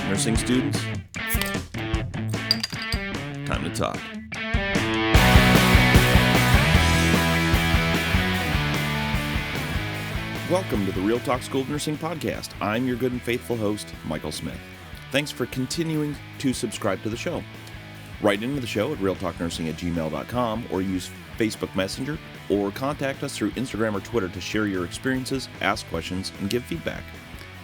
Nursing students, time to talk. Welcome to the Real Talk School of Nursing podcast. I'm your good and faithful host, Michael Smith. Thanks for continuing to subscribe to the show. Write into the show at realtalknursing@gmail.com or use Facebook Messenger or contact us through Instagram or Twitter to share your experiences, ask questions, and give feedback.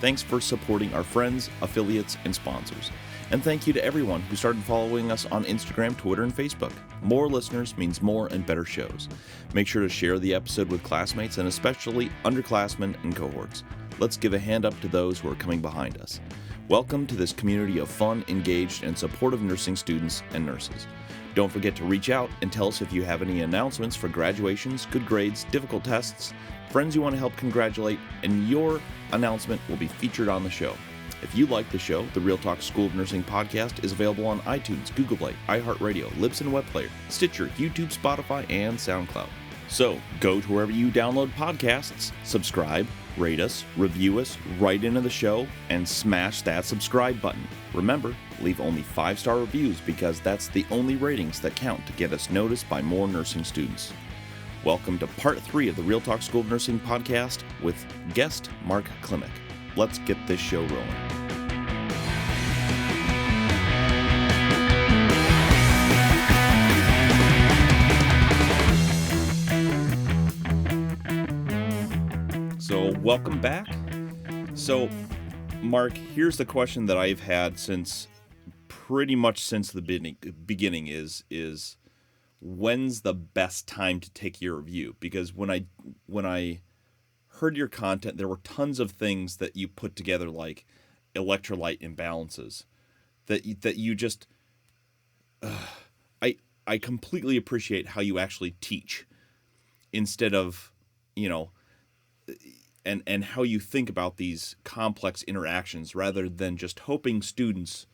Thanks for supporting our friends, affiliates, and sponsors. And thank you to everyone who started following us on Instagram, Twitter, and Facebook. More listeners means more and better shows. Make sure to share the episode with classmates and especially underclassmen and cohorts. Let's give a hand up to those who are coming behind us. Welcome to this community of fun, engaged, and supportive nursing students and nurses. Don't forget to reach out and tell us if you have any announcements for graduations, good grades, difficult tests, friends you want to help congratulate, and your announcement will be featured on the show. If you like the show, the Real Talk School of Nursing podcast is available on iTunes, Google Play, iHeartRadio, Libsyn Web Player, Stitcher, YouTube, Spotify, and SoundCloud. So, go to wherever you download podcasts, subscribe, rate us, review us, write into the show, and smash that subscribe button. Remember, leave only 5-star reviews because that's the only ratings that count to get us noticed by more nursing students. Welcome to Part 3 of the Real Talk School of Nursing podcast with guest Mark Klimek. Let's get this show rolling. So, welcome back. So, Mark, here's the question that I've had pretty much since the beginning is when's the best time to take your review? Because when I heard your content, there were tons of things that you put together, like electrolyte imbalances, that you just I completely appreciate how you actually teach instead of, and how you think about these complex interactions rather than just hoping students,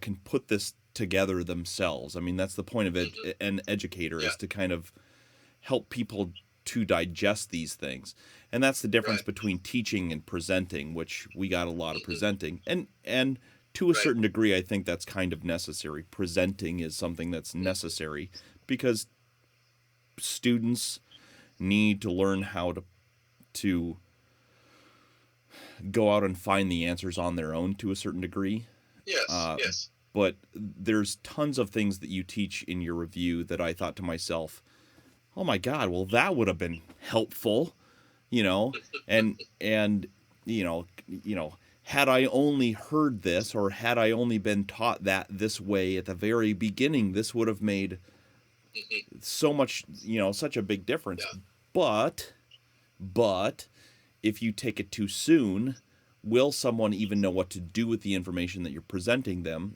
can put this together themselves. I mean, that's the point of an educator, is to kind of help people to digest these things. And that's the difference between teaching and presenting, which we got a lot of presenting. And to a certain degree, I think that's kind of necessary. Presenting is something that's necessary because students need to learn how to go out and find the answers on their own to a certain degree. Yes. But there's tons of things that you teach in your review that I thought to myself, oh my God, well, that would have been helpful, and had I only heard this, or had I only been taught that this way at the very beginning, this would have made so much, such a big difference. Yeah. But if you take it too soon, will someone even know what to do with the information that you're presenting them,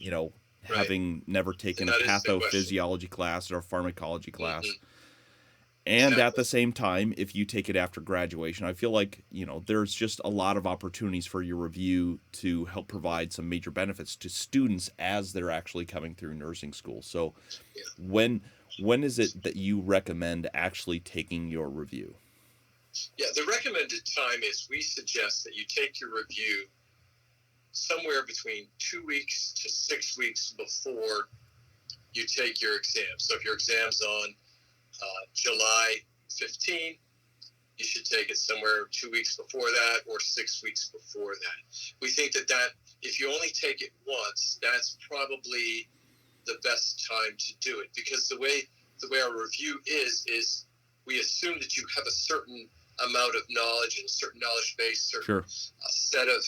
having never taken a pathophysiology class or a pharmacology class? And at the same time, if you take it after graduation, I feel like, there's just a lot of opportunities for your review to help provide some major benefits to students as they're actually coming through nursing school. So when is it that you recommend actually taking your review? Yeah, the recommended time is we suggest that you take your review somewhere between 2 weeks to 6 weeks before you take your exam. So if your exam's on July 15, you should take it somewhere 2 weeks before that or 6 weeks before that. We think that if you only take it once, that's probably the best time to do it, because the way our review is we assume that you have a certain amount of knowledge and a certain knowledge base, certain set of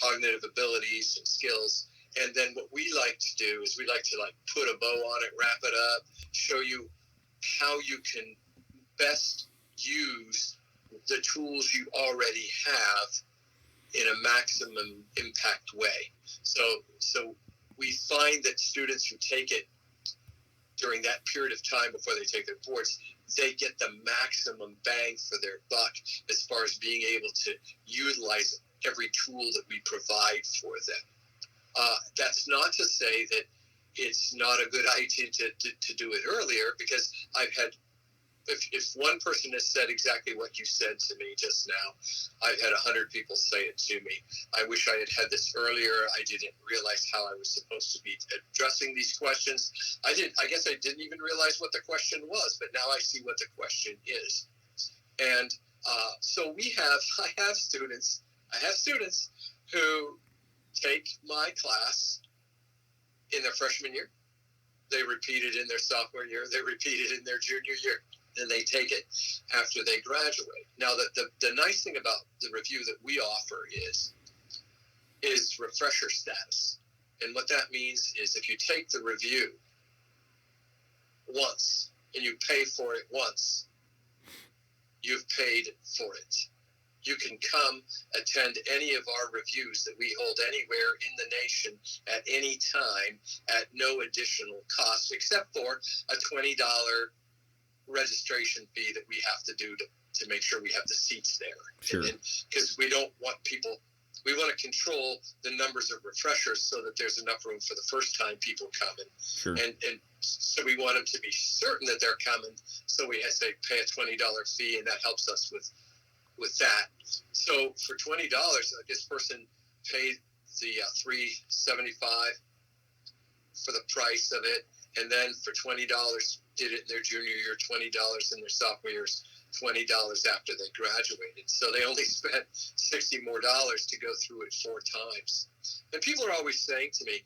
cognitive abilities and skills. And then what we like to do is we like to put a bow on it, wrap it up, show you how you can best use the tools you already have in a maximum impact way. So we find that students who take it during that period of time before they take their boards, they get the maximum bang for their buck as far as being able to utilize every tool that we provide for them. That's not to say that it's not a good idea to do it earlier, because I've had if one person has said exactly what you said to me just now, I've had 100 people say it to me. I wish I had this earlier. I didn't realize how I was supposed to be addressing these questions. I guess I didn't even realize what the question was, but now I see what the question is. And so I have students who take my class in their freshman year. They repeat it in their sophomore year. They repeat it in their junior year. And they take it after they graduate. Now, the nice thing about the review that we offer is refresher status. And what that means is if you take the review once and you pay for it once, you've paid for it. You can come attend any of our reviews that we hold anywhere in the nation at any time at no additional cost, except for a $20 registration fee that we have to do to make sure we have the seats there. Sure. Because we don't want people, we want to control the numbers of refreshers so that there's enough room for the first time people coming. Sure. And so we want them to be certain that they're coming. So we have to pay a $20 fee, and that helps us with that. So for $20, this person paid the $375 for the price of it, and then for $20 did it in their junior year, $20 in their sophomore years, $20 after they graduated. So they only spent $60 more to go through it 4 times. And people are always saying to me,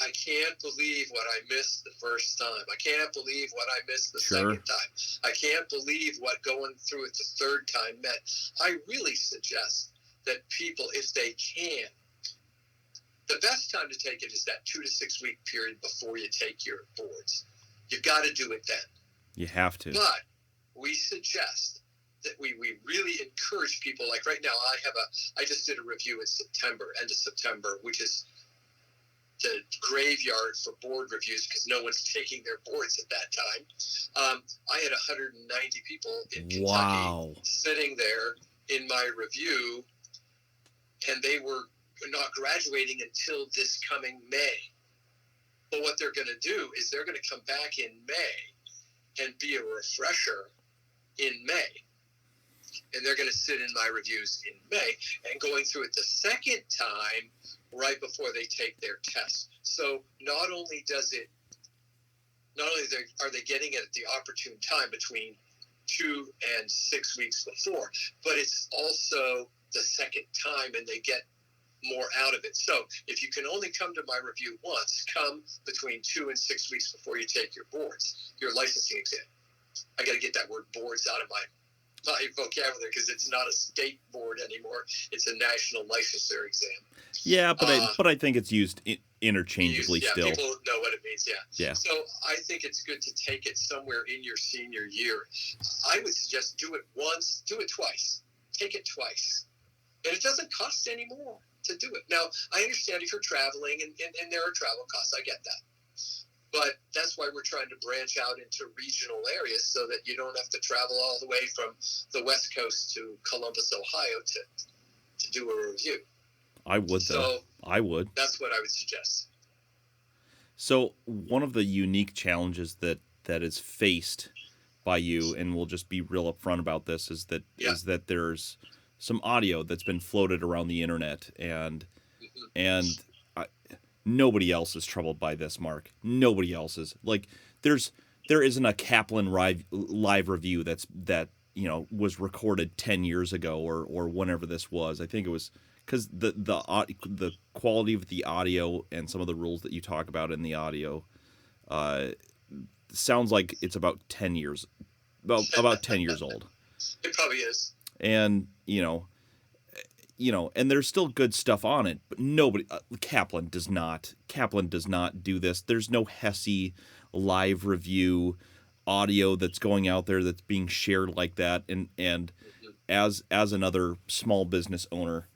I can't believe what I missed the first time. I can't believe what I missed the second time. I can't believe what going through it the third time meant. I really suggest that people, if they can, the best time to take it is that 2 to 6 week period before you take your boards. You've got to do it then. You have to. But we suggest that we really encourage people. Like right now, I just did a review in September, end of September, which is the graveyard for board reviews because no one's taking their boards at that time. I had 190 people in Kentucky sitting there in my review, and they were not graduating until this coming May. But what they're going to do is they're going to come back in May and be a refresher in May. And they're going to sit in my reviews in May and going through it the second time right before they take their test. So not only are they getting it at the opportune time between 2 and 6 weeks before, but it's also the second time and they get more out of it. So if you can only come to my review once, come between 2 and 6 weeks before you take your boards, your licensing exam. I got to get that word boards out of my vocabulary because it's not a state board anymore. It's a national licensure exam. Yeah, but I think it's used interchangeably still. Yeah, people know what it means, Yeah. So I think it's good to take it somewhere in your senior year. I would suggest do it once, do it twice. Take it twice. And it doesn't cost any more to do it. Now, I understand if you're traveling and there are travel costs. I get that. But that's why we're trying to branch out into regional areas so that you don't have to travel all the way from the West Coast to Columbus, Ohio to do a review. I would, though. So I would. That's what I would suggest. So one of the unique challenges that is faced by you, and we'll just be real upfront about this, is that there's some audio that's been floated around the internet, and nobody else is troubled by this, Mark. Nobody else is. Like, there isn't a Kaplan live review that was recorded 10 years ago or whenever this was. I think it was because the quality of the audio and some of the rules that you talk about in the audio sounds like it's about 10 years old. It probably is. And and there's still good stuff on it, but nobody, Kaplan does not do this. There's no Hesse live review audio that's going out there that's being shared like that. And as another small business owner,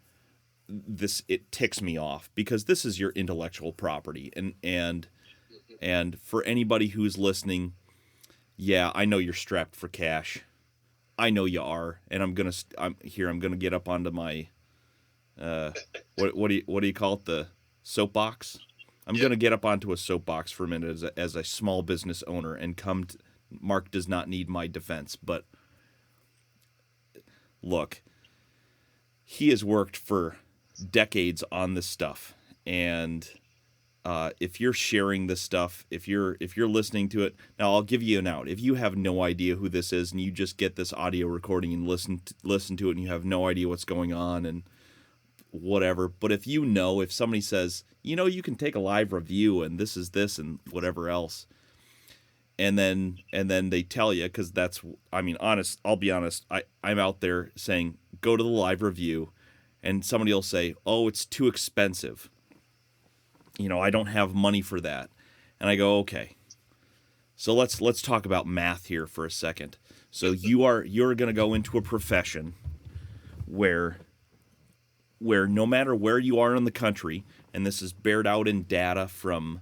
it ticks me off because this is your intellectual property. And for anybody who's listening, yeah, I know you're strapped for cash. I know you are, and I'm gonna get up onto my what do you call it, the soapbox? I'm gonna get up onto a soapbox for a minute as a small business owner and come Mark does not need my defense, but look, he has worked for decades on this stuff, and if you're sharing this stuff, if you're listening to it, now I'll give you an out. If you have no idea who this is and you just get this audio recording and listen to it and you have no idea what's going on and whatever, but if somebody says, you can take a live review and this is this and whatever else, and then they tell you, because I'll be honest, I'm out there saying, go to the live review, and somebody will say, oh, it's too expensive. I don't have money for that. And I go, okay. So let's talk about math here for a second. So you're going to go into a profession where no matter where you are in the country, and this is bared out in data from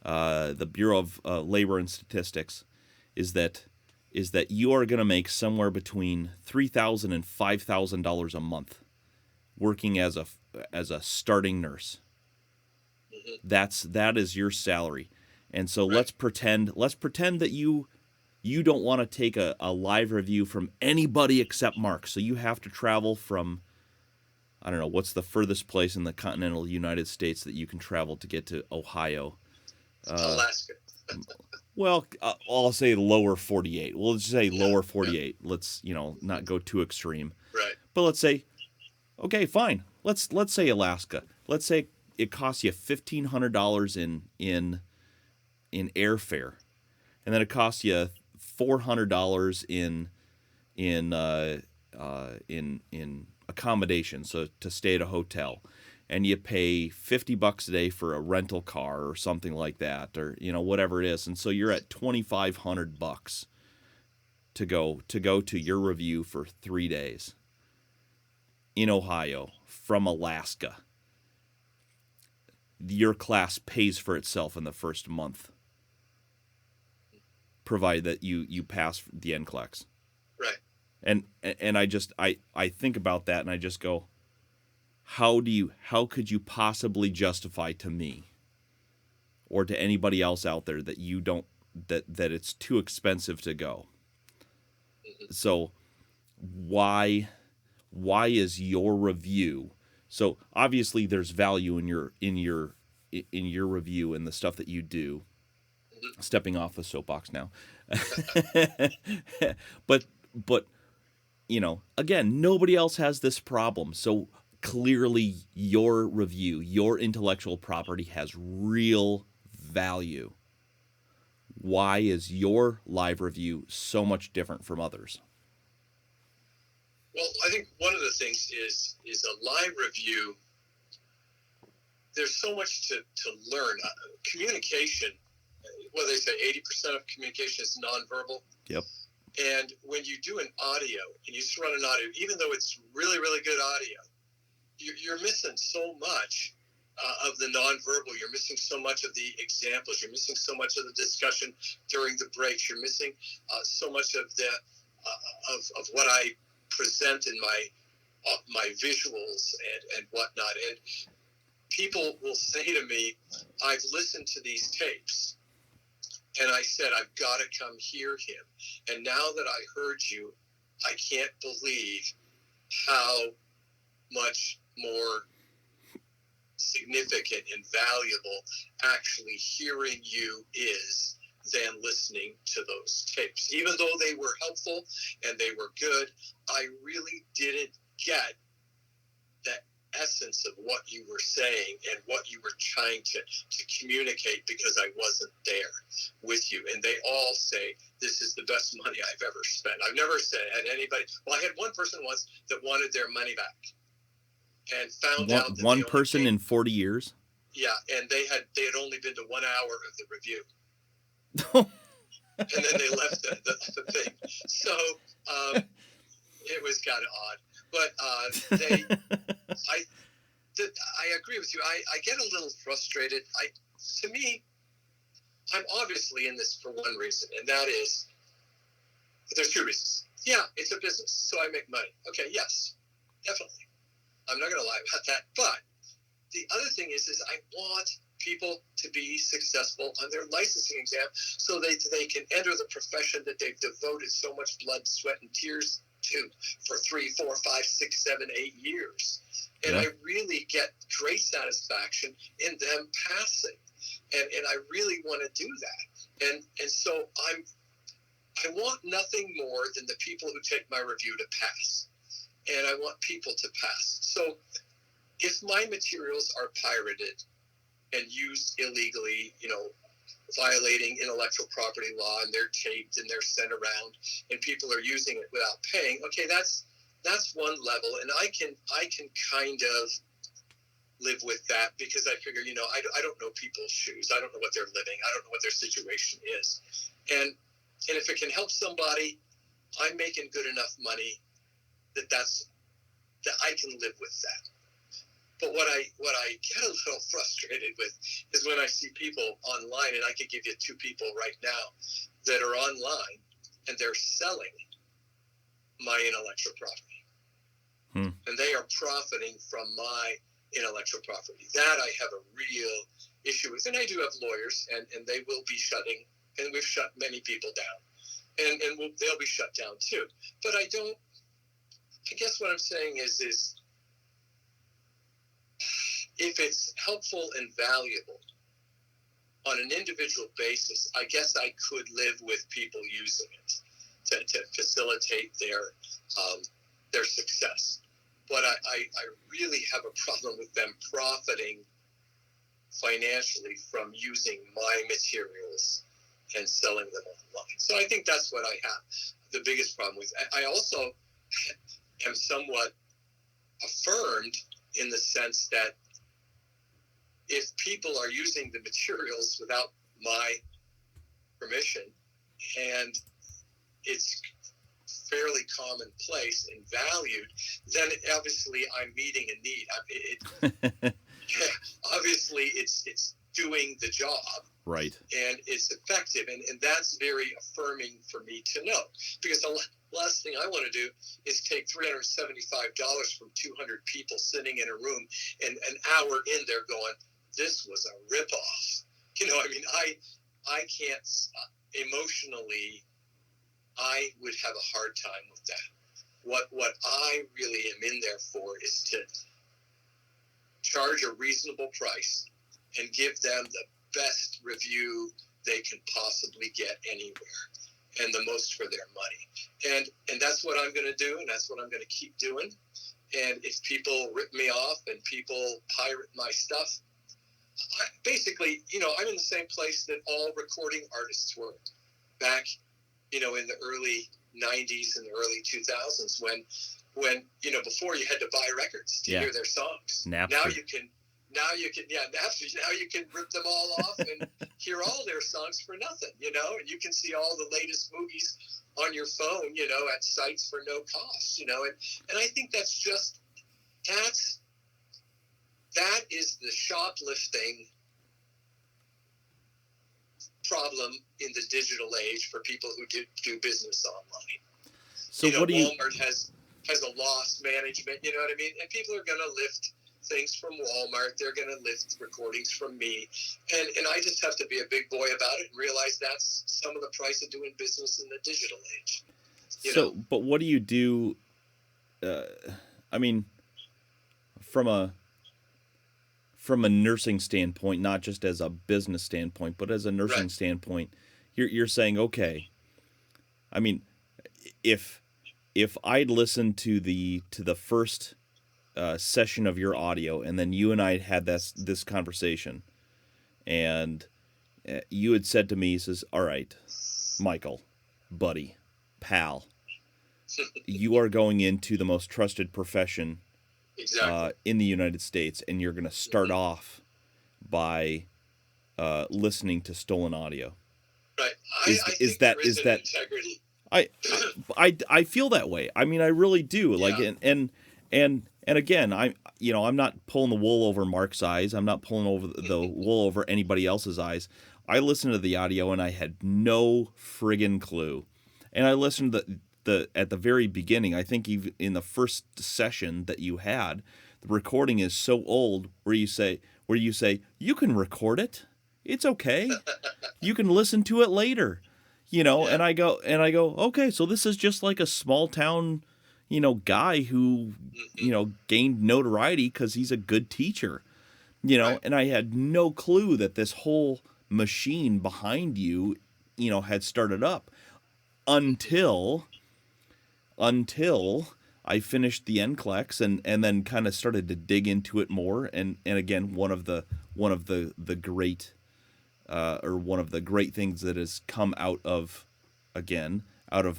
the Bureau of Labor and Statistics, is that you are going to make somewhere between $3,000 and $5,000 a month working as a starting nurse. That is your salary. And so let's pretend that you don't want to take a live review from anybody except Mark. So you have to travel from, I don't know, what's the furthest place in the continental United States that you can travel to get to Ohio? Alaska. Well, I'll say lower 48. We'll just say lower 48. Yeah. Let's, not go too extreme. Right. But let's say, okay, fine. Let's say Alaska. Let's say it costs you $1,500 in airfare, and then it costs you $400 in accommodation, so to stay at a hotel, and you pay $50 a day for a rental car or something like that, or whatever it is, and so you're at $2,500 to go to your review for 3 days in Ohio from Alaska. Your class pays for itself in the first month, provided that you pass the NCLEX. Right. And I think about that and I just go, how could you possibly justify to me or to anybody else out there that you don't that it's too expensive to go? So why is your review? So obviously there's value in your review and the stuff that you do. Stepping off the soapbox now. but again, nobody else has this problem. So clearly your review, your intellectual property has real value. Why is your live review so much different from others? Well, I think one of the things is a live review. There's so much to learn. Communication, what they say, 80% of communication is nonverbal. Yep. And when you do an audio, and you just run an audio, even though it's really, really good audio, you're missing so much of the nonverbal. You're missing so much of the examples. You're missing so much of the discussion during the breaks. You're missing so much of the of what I present in my visuals and whatnot. And people will say to me, I've listened to these tapes and I said, I've got to come hear him. And now that I heard you, I can't believe how much more significant and valuable actually hearing you is than listening to those tapes. Even though they were helpful and they were good, I really didn't get the essence of what you were saying and what you were trying to communicate because I wasn't there with you. And they all say, this is the best money I've ever spent. I've never had anybody, well, I had one person once that wanted their money back and found out that one person in 40 years. Yeah. And they had only been to 1 hour of the review. And then they left the thing. So it was kind of odd. But I agree with you. I get a little frustrated. To me, I'm obviously in this for one reason, and that is, there's two reasons. Yeah, it's a business, so I make money. Okay, yes, definitely. I'm not going to lie about that. But the other thing is I want people to be successful on their licensing exam so they can enter the profession that they've devoted so much blood, sweat, and tears to for 3, 4, 5, 6, 7, 8 years. And I really get great satisfaction in them passing. And I really want to do that. And so I want nothing more than the people who take my review to pass. And I want people to pass. So if my materials are pirated and used illegally, violating intellectual property law, and they're taped and they're sent around and people are using it without paying, okay, that's one level. And I can kind of live with that because I figure, I don't know people's shoes. I don't know what they're living. I don't know what their situation is. And if it can help somebody, I'm making good enough money that I can live with that. But what I get a little frustrated with is when I see people online, and I could give you 2 people right now that are online and they're selling my intellectual property. And they are profiting from my intellectual property. That I have a real issue with. And I do have lawyers, and they will be shutting, and we've shut many people down. And they'll be shut down too. But I guess what I'm saying is if it's helpful and valuable on an individual basis, I guess I could live with people using it to facilitate their success. But I really have a problem with them profiting financially from using my materials and selling them online. So I think that's what I have the biggest problem with. I also am somewhat affirmed in the sense that if people are using the materials without my permission, and it's fairly commonplace and valued, then obviously I'm meeting a need. Obviously it's doing the job. Right. And it's effective. And that's very affirming for me to know. Because the last thing I want to do is take $375 from 200 people sitting in a room and an hour in there going, this was a ripoff. I can't, emotionally, I would have a hard time with that. What I really am in there for is to charge a reasonable price and give them the best review they can possibly get anywhere and the most for their money. And that's what I'm going to do, and that's what I'm going to keep doing. And if people rip me off and people pirate my stuff, basically, I'm in the same place that all recording artists were back, in the early 90s and the early 2000s when before you had to buy records to hear their songs. Napster. Now you can Napster. Now you can rip them all off and hear all their songs for nothing, and you can see all the latest movies on your phone, at sites for no cost, and I think that is the shoplifting problem in the digital age for people who do business online. So what do you... Walmart has a loss management, you know what I mean? And people are going to lift things from Walmart. They're going to lift recordings from me. And I just have to be a big boy about it and realize that's some of the price of doing business in the digital age. But what do you do? From a nursing standpoint, not just as a business standpoint, but as a nursing standpoint, you're saying, okay, if I'd listened to the first session of your audio, and then you and I had this conversation, and you had said to me, he says, all right, Michael, buddy, pal, you are going into the most trusted profession in the United States, and you're going to start off by listening to stolen audio. Right. Is that integrity. I feel that way. I really do. And again, I'm not pulling the wool over Mark's eyes. I'm not pulling over the wool over anybody else's eyes. I listened to the audio and I had no friggin' clue. And I listened to at the very beginning. I think even in the first session that you had, the recording is so old where where you say, you can record it. It's okay. You can listen to it later, and I go, okay, so this is just like a small town, guy who, gained notoriety because he's a good teacher, Right. and I had no clue that this whole machine behind you, had started up until I finished the NCLEX and then kind of started to dig into it more. And again, one of the great things that has come out of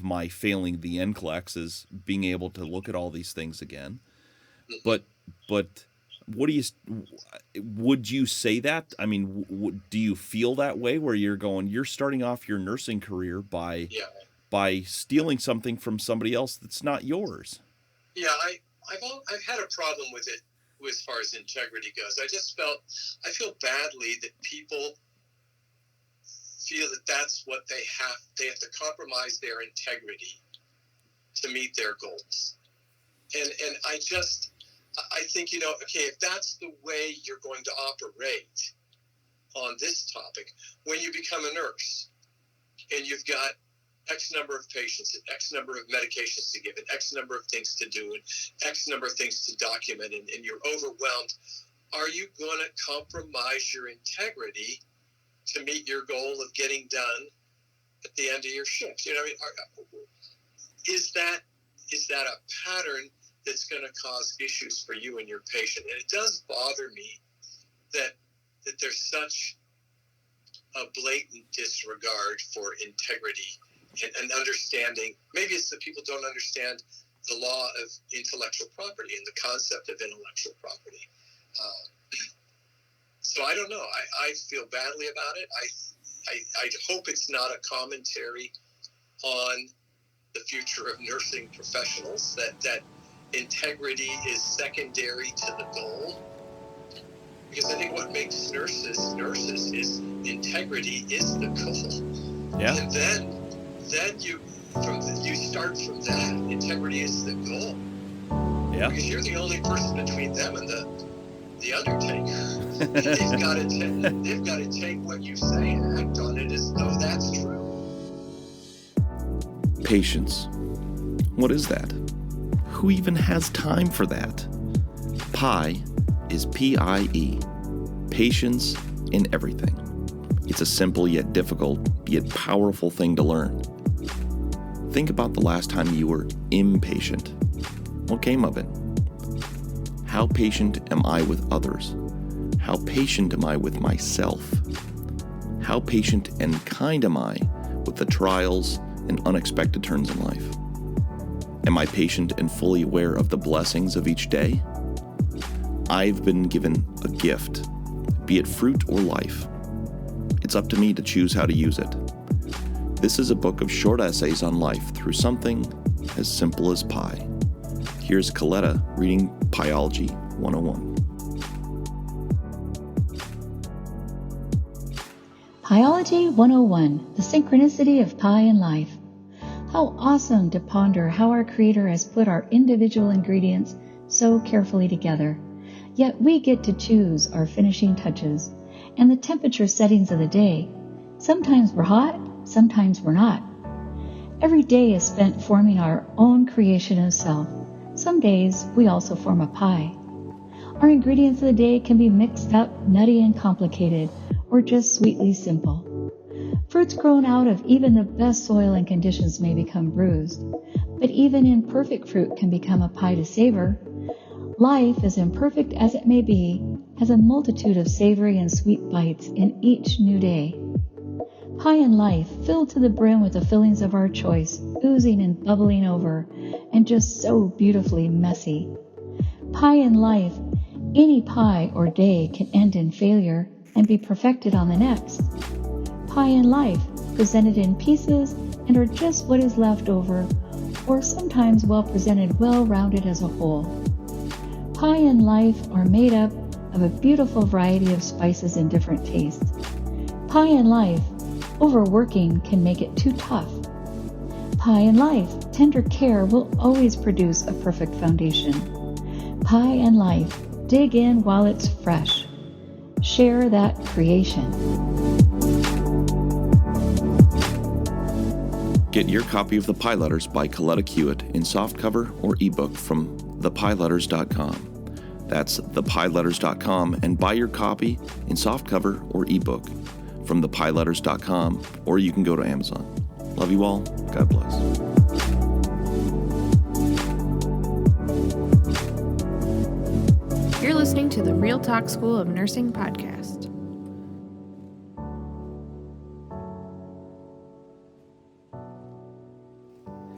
my failing the NCLEX is being able to look at all these things again. But would you say that? I mean, do you feel that way where you're starting off your nursing career by stealing something from somebody else that's not yours? Yeah, I've had a problem with it as far as integrity goes. I feel badly that people feel that that's what they have to compromise their integrity to meet their goals. And I think, okay, if that's the way you're going to operate on this topic, when you become a nurse and you've got X number of patients and X number of medications to give and X number of things to do and X number of things to document and you're overwhelmed, are you going to compromise your integrity to meet your goal of getting done at the end of your shift? Is that a pattern that's going to cause issues for you and your patient? And it does bother me that there's such a blatant disregard for integrity and understanding. Maybe it's that people don't understand the law of intellectual property and the concept of intellectual property. So I don't know. I feel badly about it. I hope it's not a commentary on the future of nursing professionals, that integrity is secondary to the goal. Because I think what makes nurses is integrity is the goal. Yeah. And then you start from that. Integrity is the goal. Yeah. Because you're the only person between them and the undertaker. And they've got to take what you say and act on it as though that's true. Patience. What is that? Who even has time for that? PIE is PIE. Patience in everything. It's a simple yet difficult, yet powerful thing to learn. Think about the last time you were impatient. What came of it? How patient am I with others? How patient am I with myself? How patient and kind am I with the trials and unexpected turns in life? Am I patient and fully aware of the blessings of each day? I've been given a gift, be it fruit or life. It's up to me to choose how to use it. This is a book of short essays on life through something as simple as pie. Here's Coletta reading Piology 101. Piology 101, the synchronicity of pie in life. How awesome to ponder how our Creator has put our individual ingredients so carefully together. Yet we get to choose our finishing touches and the temperature settings of the day. Sometimes we're hot, sometimes we're not. Every day is spent forming our own creation of self. Some days we also form a pie. Our ingredients of the day can be mixed up, nutty and complicated, or just sweetly simple. Fruits grown out of even the best soil and conditions may become bruised, but even imperfect fruit can become a pie to savor. Life, as imperfect as it may be, has a multitude of savory and sweet bites in each new day. Pie in life, filled to the brim with the fillings of our choice, oozing and bubbling over, and just so beautifully messy. Pie in life, any pie or day can end in failure and be perfected on the next. Pie in life, presented in pieces and are just what is left over, or sometimes well presented, well-rounded as a whole. Pie in life are made up of a beautiful variety of spices and different tastes. Pie in life, overworking can make it too tough. Pie in life, tender care will always produce a perfect foundation. Pie in life, dig in while it's fresh. Share that creation. Get your copy of The Pie Letters by Coletta Hewitt in softcover or ebook from thepieletters.com. That's thepieletters.com, and buy your copy in softcover or ebook from thepieletters.com, or you can go to Amazon. Love you all. God bless. You're listening to the Real Talk School of Nursing podcast.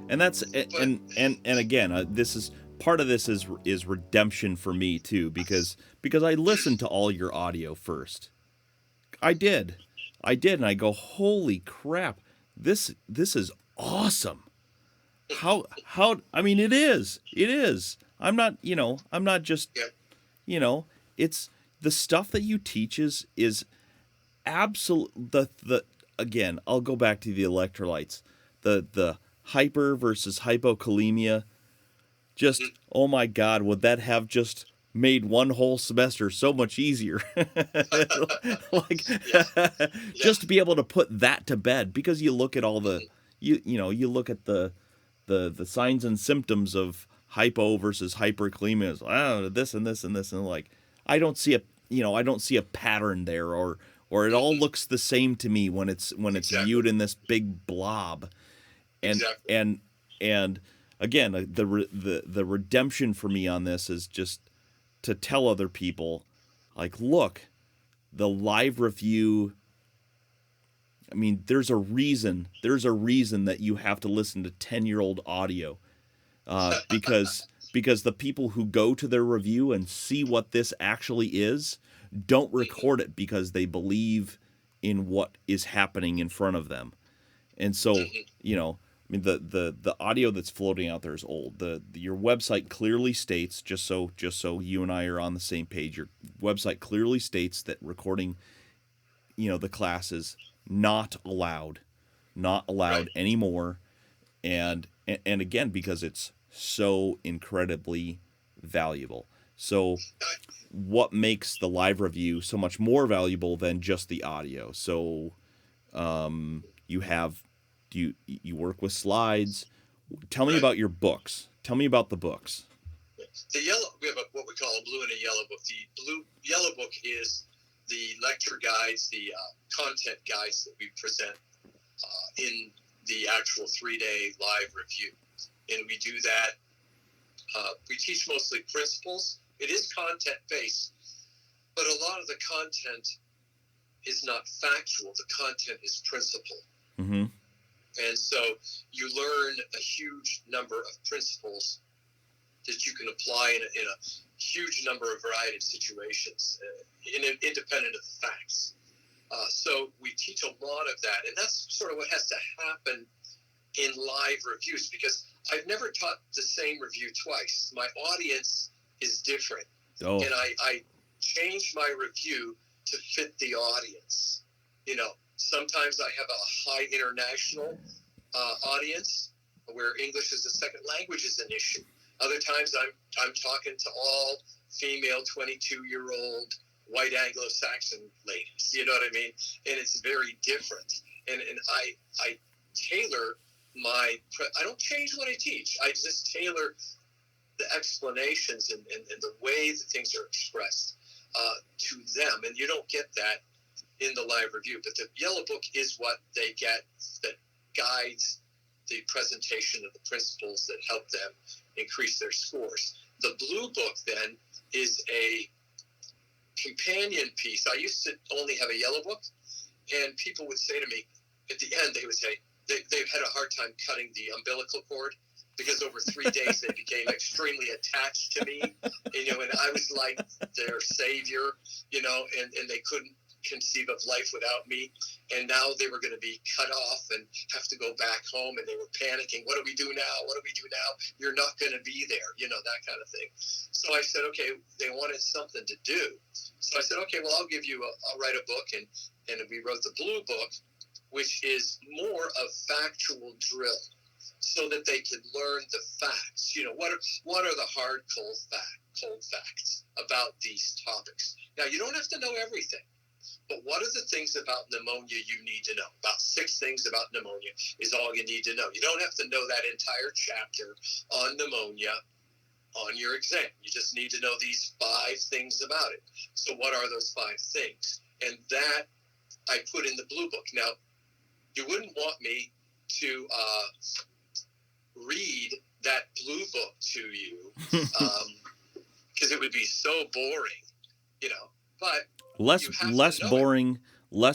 And that's and again, this is part of this is redemption for me too, because I listened to all your audio first. I did, and I go, holy crap, this is awesome. How I mean, it is. I'm not just, it's the stuff that you teach is absolute. The again, I'll go back to the electrolytes, the hyper versus hypokalemia. Just, oh my God, would that have just made one whole semester so much easier? Just to be able to put that to bed, because you look at all the, you look at the signs and symptoms of hypo versus hyperkalemia. Oh, this and this and this, and like, I don't see a pattern there, or it all looks the same to me when it's viewed in this big blob. And again, the redemption for me on this is just to tell other people, like, look, the live review. I mean, there's a reason that you have to listen to 10-year-old audio, because the people who go to their review and see what this actually is don't record it because they believe in what is happening in front of them. And so, I mean, the audio that's floating out there is old. Your website clearly states, just so you and I are on the same page, your website clearly states that recording, the class is not allowed right anymore. And again, because it's so incredibly valuable. So what makes the live review so much more valuable than just the audio? So you work with slides. Tell me about your books. Tell me about the books. We have what we call a blue and a yellow book. The yellow book is the lecture guides, the content guides that we present in the actual 3-day live review. And we do that. We teach mostly principles. It is content-based, but a lot of the content is not factual. The content is principle. Mm-hmm. And so you learn a huge number of principles that you can apply in a huge number of variety of situations, independent of the facts. So we teach a lot of that. And that's sort of what has to happen in live reviews, because I've never taught the same review twice. My audience is different. Oh. And I change my review to fit the audience. Sometimes I have a high international audience where English as a second language is an issue. Other times I'm talking to all female 22-year-old white Anglo-Saxon ladies. You know what I mean? And it's very different. And I tailor I don't change what I teach. I just tailor the explanations and the way that things are expressed to them. And you don't get that in the live review, but the yellow book is what they get that guides the presentation of the principles that help them increase their scores. The blue book then is a companion piece. I used to only have a yellow book, and people would say to me at the end, they would say they've had a hard time cutting the umbilical cord, because over 3 days they became extremely attached to me, and I was like their savior, and they couldn't conceive of life without me. And now they were going to be cut off and have to go back home, and they were panicking. What do we do now? You're not going to be there, that kind of thing. So I said, okay, they wanted something to do. So I said, okay, well, I'll write a book. And we wrote the blue book, which is more of factual drill. so that they can learn the facts. What are the hard, cold facts about these topics? Now, you don't have to know everything, but what are the things about pneumonia you need to know? About 6 things about pneumonia is all you need to know. You don't have to know that entire chapter on pneumonia on your exam. You just need to know these 5 things about it. So what are those 5 things? And that I put in the blue book. Now, you wouldn't want me to read that blue book to you because it would be so boring, but less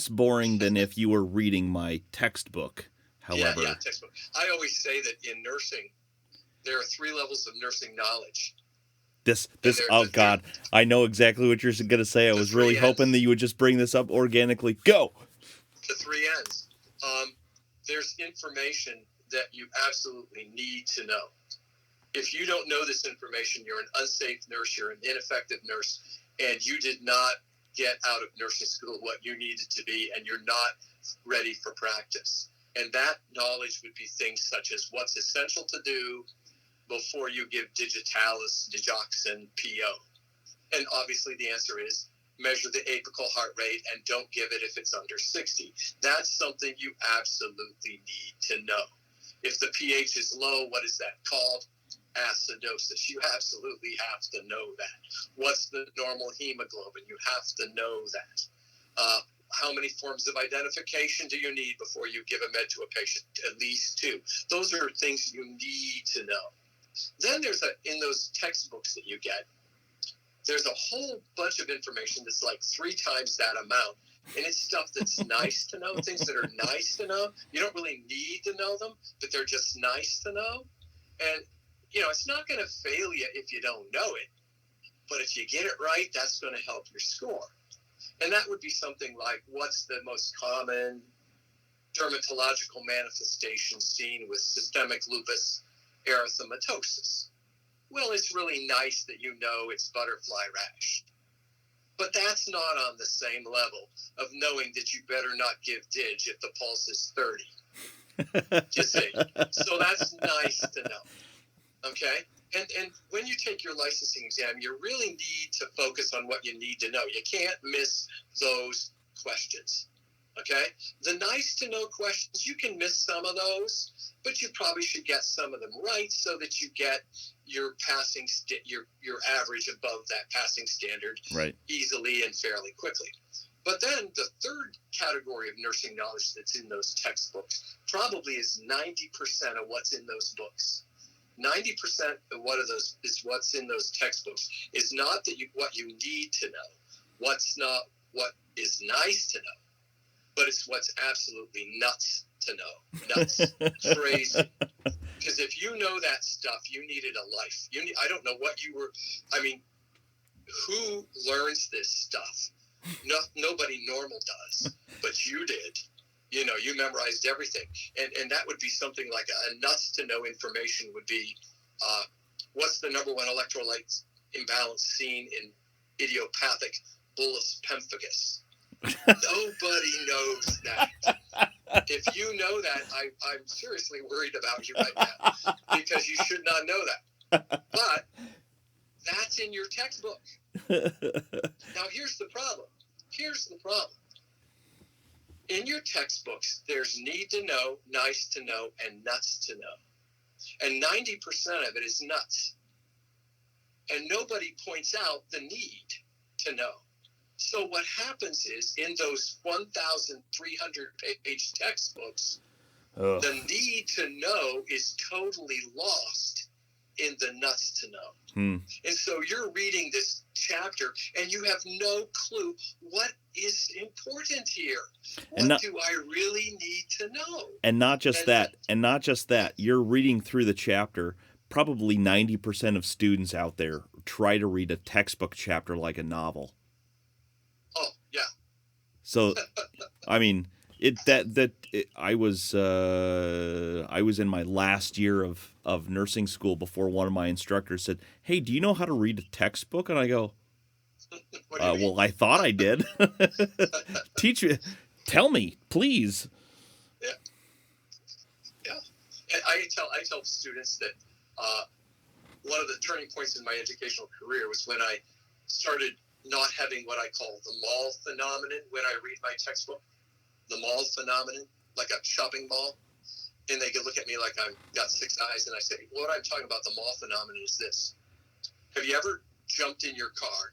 boring than if you were reading my textbook. However, yeah, textbook. I always say that in nursing, there are 3 levels of nursing knowledge. God, I know exactly what you're going to say. I was really hoping that you would just bring this up organically. Go. The 3 N's. There's information that you absolutely need to know. If you don't know this information, you're an unsafe nurse, you're an ineffective nurse, and you did not get out of nursing school what you needed to be, and you're not ready for practice. And that knowledge would be things such as what's essential to do before you give digitalis, digoxin, PO. And obviously the answer is measure the apical heart rate and don't give it if it's under 60. That's something you absolutely need to know. If the pH is low, what is that called? Acidosis. You absolutely have to know that. What's the normal hemoglobin? You have to know that. How many forms of identification do you need before you give a med to a patient? At least 2. Those are things you need to know. Then there's in those textbooks that you get, there's a whole bunch of information that's like 3 times that amount. And it's stuff that's nice to know, things that are nice to know. You don't really need to know them, but they're just nice to know. And, it's not going to fail you if you don't know it. But if you get it right, that's going to help your score. And that would be something like, what's the most common dermatological manifestation seen with systemic lupus erythematosus? Well, it's really nice that you know it's butterfly rash. But that's not on the same level of knowing that you better not give dig if the pulse is 30. You see? So that's nice to know. Okay? And when you take your licensing exam, you really need to focus on what you need to know. You can't miss those questions. Okay? The nice to know questions, you can miss some of those, but you probably should get some of them right so that you get your passing your average above that passing standard easily and fairly quickly. But then the third category of nursing knowledge that's in those textbooks probably is 90% of what's in those books. 90% of what's in those textbooks is not what you need to know. What is nice to know, but it's what's absolutely nuts to know. Nuts. Crazy. Because if you know that stuff, you needed a life. I don't know what you were. I mean, who learns this stuff? Nobody normal does, but you did. You memorized everything. And that would be something like a nuts to know information would be, what's the number 1 electrolyte imbalance seen in idiopathic bullous pemphigus? Nobody knows that. If you know that, I'm seriously worried about you right now because you should not know that. But that's in your textbook. Now, here's the problem. In your textbooks, there's need to know, nice to know, and nuts to know. And 90% of it is nuts. And nobody points out the need to know. So what happens is, in those 1,300-page textbooks, the need to know is totally lost in the nuts to know. And so you're reading this chapter, and you have no clue what is important here. What do I really need to know? And not just that, you're reading through the chapter. Probably 90% of students out there try to read a textbook chapter like a novel. Oh, yeah. So, I mean, I was in my last year of nursing school before one of my instructors said, "Hey, do you know how to read a textbook?" And I go, "Well, I thought I did. Tell me, please." Yeah. I tell students that one of the turning points in my educational career was when I started not having what I call the mall phenomenon when I read my textbook. The mall phenomenon, like a shopping mall. And they could look at me like I've got six eyes, and I say, what I'm talking about, the mall phenomenon, is this. Have you ever jumped in your car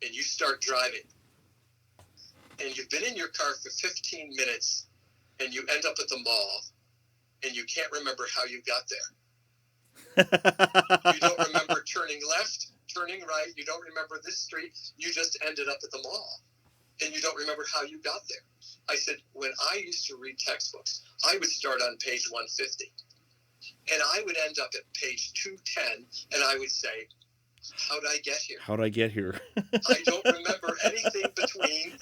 and you start driving, and you've been in your car for 15 minutes, and you end up at the mall, and you can't remember how you got there? You don't remember turning left, turning right. You don't remember this street. You just ended up at the mall, and you don't remember how you got there. I said, when I used to read textbooks, I would start on page 150, and I would end up at page 210, and I would say, how did I get here? How'd I get here? I don't remember anything between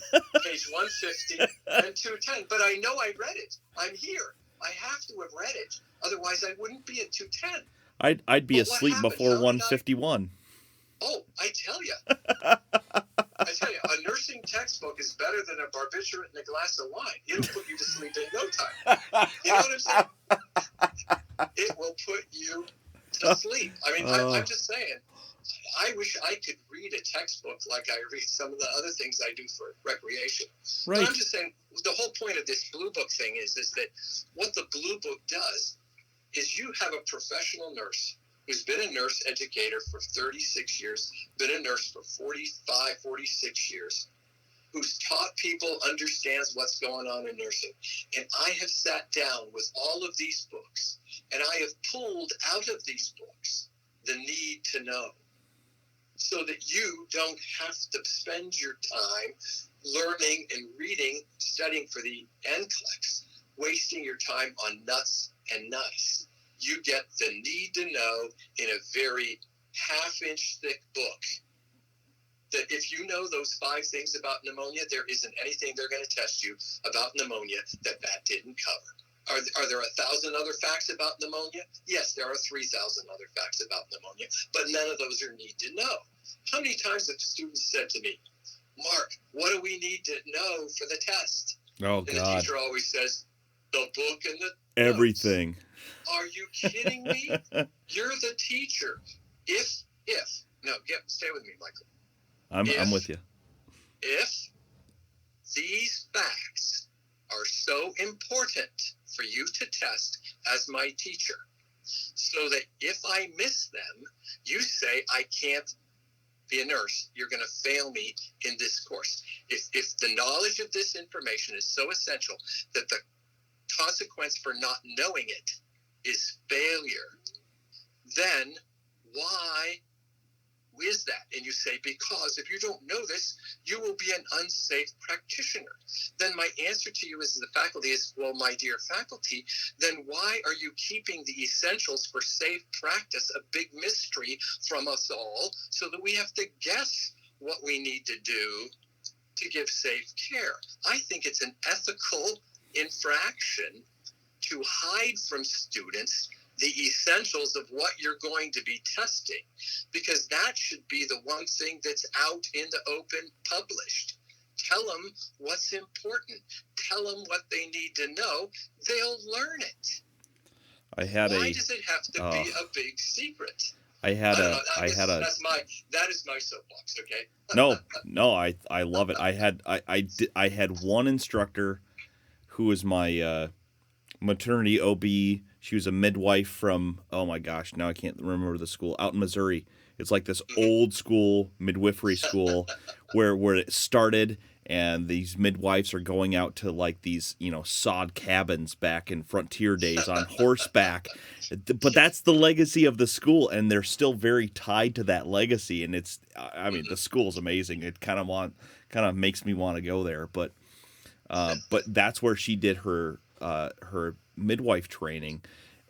page 150 and 210, but I know I read it. I'm here. I have to have read it. Otherwise, I wouldn't be at 210. I'd be asleep before 151. Oh, I tell you. A nursing textbook is better than a barbiturate and a glass of wine. It'll put you to sleep in no time. You know what I'm saying? It will put you to sleep. I mean, I'm just saying, I wish I could read a textbook like I read some of the other things I do for recreation. Right. But I'm just saying, the whole point of this Blue Book thing is that what the Blue Book does is you have a professional nurse who's been a nurse educator for 36 years, been a nurse for 45, 46 years, who's taught people, understands what's going on in nursing. And I have sat down with all of these books, and I have pulled out of these books the need to know, so that you don't have to spend your time learning and reading, studying for the NCLEX, wasting your time on nuts and nice. You get the need to know in a very half-inch thick book, that if you know those 5 things about pneumonia, there isn't anything they're going to test you about pneumonia that didn't cover. Are there 1,000 other facts about pneumonia? Yes, there are 3,000 other facts about pneumonia, but none of those are need to know. How many times have students said to me, Mark, what do we need to know for the test? Oh, and God. The teacher always says, the book and the everything. Notes. Are you kidding me? You're the teacher. Stay with me, Michael. I'm with you. If these facts are so important for you to test as my teacher, so that if I miss them, you say I can't be a nurse, you're going to fail me in this course. If the knowledge of this information is so essential that the consequence for not knowing it is failure, then why is that? And you say, because if you don't know this, you will be an unsafe practitioner. Then my answer to you as the faculty is, well, my dear faculty, then why are you keeping the essentials for safe practice a big mystery from us all, so that we have to guess what we need to do to give safe care? I think it's an ethical infraction to hide from students the essentials of what you're going to be testing, because that should be the one thing that's out in the open, published. Tell them what's important. Tell them what they need to know. They'll learn it. Why does it have to be a big secret? That is my soapbox. Okay. No, I love it. I had one instructor who was my maternity OB. She was a midwife from, oh my gosh, now I can't remember the school, out in Missouri. It's like this old school midwifery school where it started, and these midwives are going out to like these, sod cabins back in frontier days on horseback. But that's the legacy of the school, and they're still very tied to that legacy. And the school is amazing. It kind of makes me want to go there. But that's where she did her midwife training,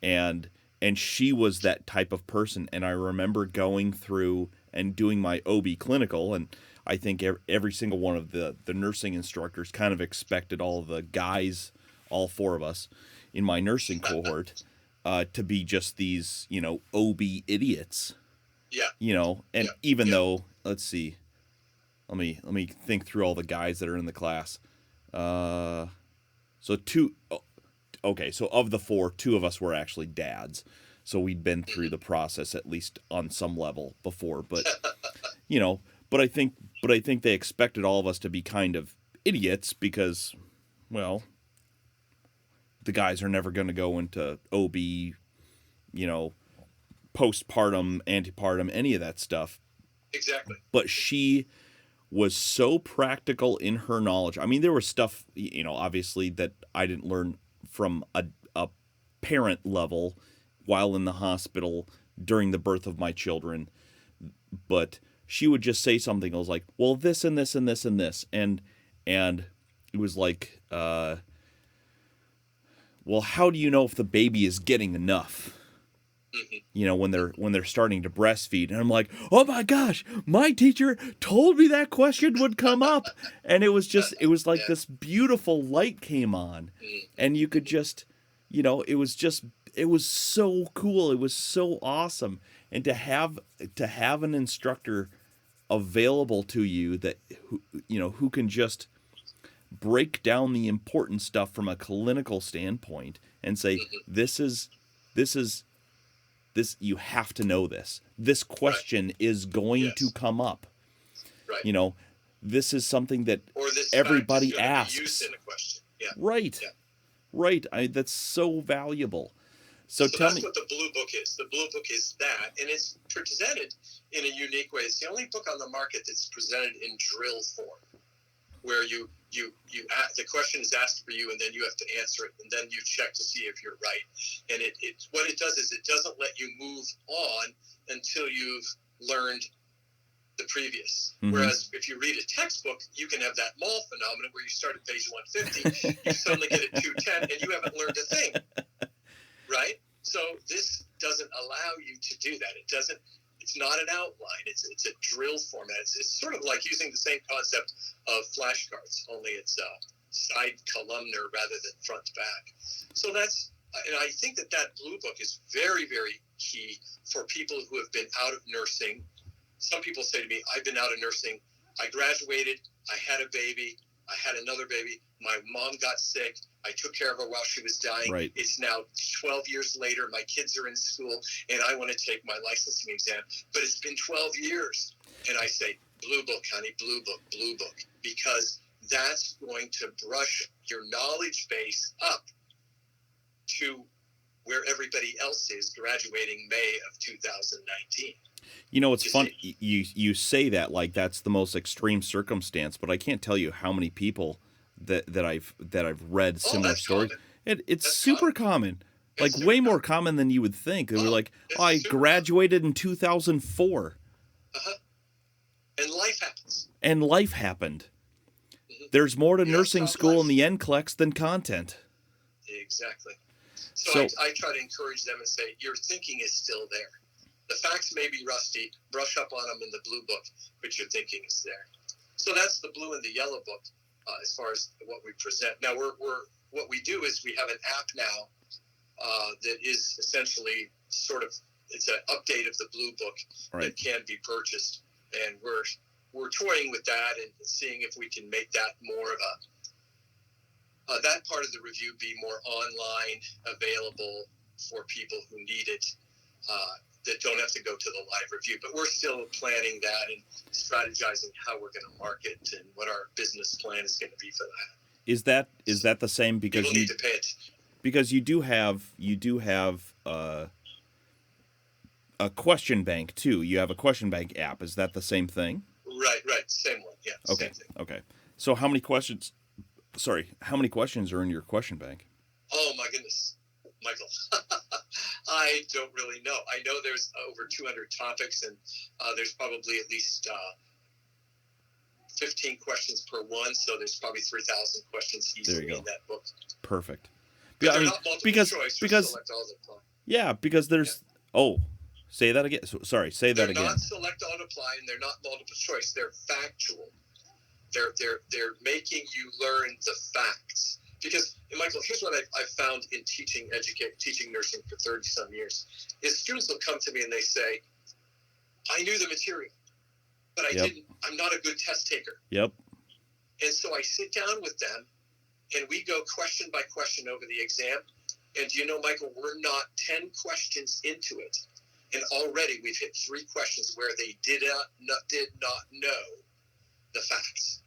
and she was that type of person. And I remember going through and doing my OB clinical, and I think every single one of the nursing instructors kind of expected all of the guys, all 4 of us in my nursing cohort, to be just these, OB idiots. Yeah. Even though, let's see, let me think through all the guys that are in the class. So okay, so of the 4, 2 of us were actually dads. So we'd been through the process at least on some level before, but but I think they expected all of us to be kind of idiots because, well, the guys are never going to go into OB, postpartum, antepartum, any of that stuff. Exactly. But she was so practical in her knowledge. I mean, there was stuff, obviously that I didn't learn from a parent level while in the hospital during the birth of my children. But she would just say something. I was like, well, this and this and this and this. And it was like, well, how do you know if the baby is getting enough? When they're starting to breastfeed. And I'm like, oh my gosh, my teacher told me that question would come up. And it was like this beautiful light came on, and you could just, it was so cool. It was so awesome. And to have an instructor available to you that, who can just break down the important stuff from a clinical standpoint and say, this, you have to know this. This question is going to come up. Right. This is something that or this everybody asks. Be used in a question. Yeah. Right. Yeah. Right. That's so valuable. So tell that's me. What the Blue Book is. The Blue Book is that, and it's presented in a unique way. It's the only book on the market that's presented in drill form, where the question is asked for you, and then you have to answer it, and then you check to see if you're right. And what it does is it doesn't let you move on until you've learned the previous. Mm-hmm. Whereas if you read a textbook, you can have that mall phenomenon where you start at page 150, you suddenly get at 210, and you haven't learned a thing. Right? So this doesn't allow you to do that. It's not an outline. It's a drill format. It's sort of like using the same concept of flashcards, only it's side columnar rather than front to back. So and I think that Blue Book is very, very key for people who have been out of nursing. Some people say to me, I've been out of nursing. I graduated. I had a baby. I had another baby. My mom got sick. I took care of her while she was dying. Right. It's now 12 years later. My kids are in school, and I want to take my licensing exam. But it's been 12 years. And I say, Blue Book, honey, Blue Book, Blue Book, because that's going to brush your knowledge base up to where everybody else is graduating May of 2019. It's funny. You say that like that's the most extreme circumstance, but I can't tell you how many people that I've read similar stories. It's super common. Like way more common than you would think. They were like, I graduated in 2004. And life happens. And life happened. Mm-hmm. There's more to nursing school and the NCLEX than content. Exactly. So I try to encourage them and say, your thinking is still there. The facts may be rusty. Brush up on them in the Blue Book, but your thinking is there. So that's the Blue and the Yellow Book as far as what we present. Now, what we do is we have an app now that is essentially it's an update of the Blue Book that can be purchased, and we're toying with that and seeing if we can make that more of that part of the review be more online, available for people who need it. That don't have to go to the live review, but we're still planning that and strategizing how we're going to market and what our business plan is going to be for that. Is that the same because people need to pay it? Because you do have a question bank too. You have a question bank app. Is that the same thing? Right, same one. Yeah. Okay. Same thing. Okay. So how many questions are in your question bank? Oh my goodness, Michael. I don't really know. I know there's over 200 topics, and there's probably at least 15 questions per one, so there's probably 3,000 questions easily in that book. Perfect. But they're not multiple choice. Select all the time. Yeah, because there's... Yeah. Oh, say that again. Sorry, say that again. They're not select all apply, and they're not multiple choice. They're factual. They're making you learn the facts. Because, Michael, here's what I've found in teaching nursing for 30-some years, is students will come to me and they say, I knew the material, but I'm not a good test taker. Yep. And so I sit down with them and we go question by question over the exam. And you know, Michael, we're not 10 questions into it, and already we've hit 3 questions where they did not know the facts.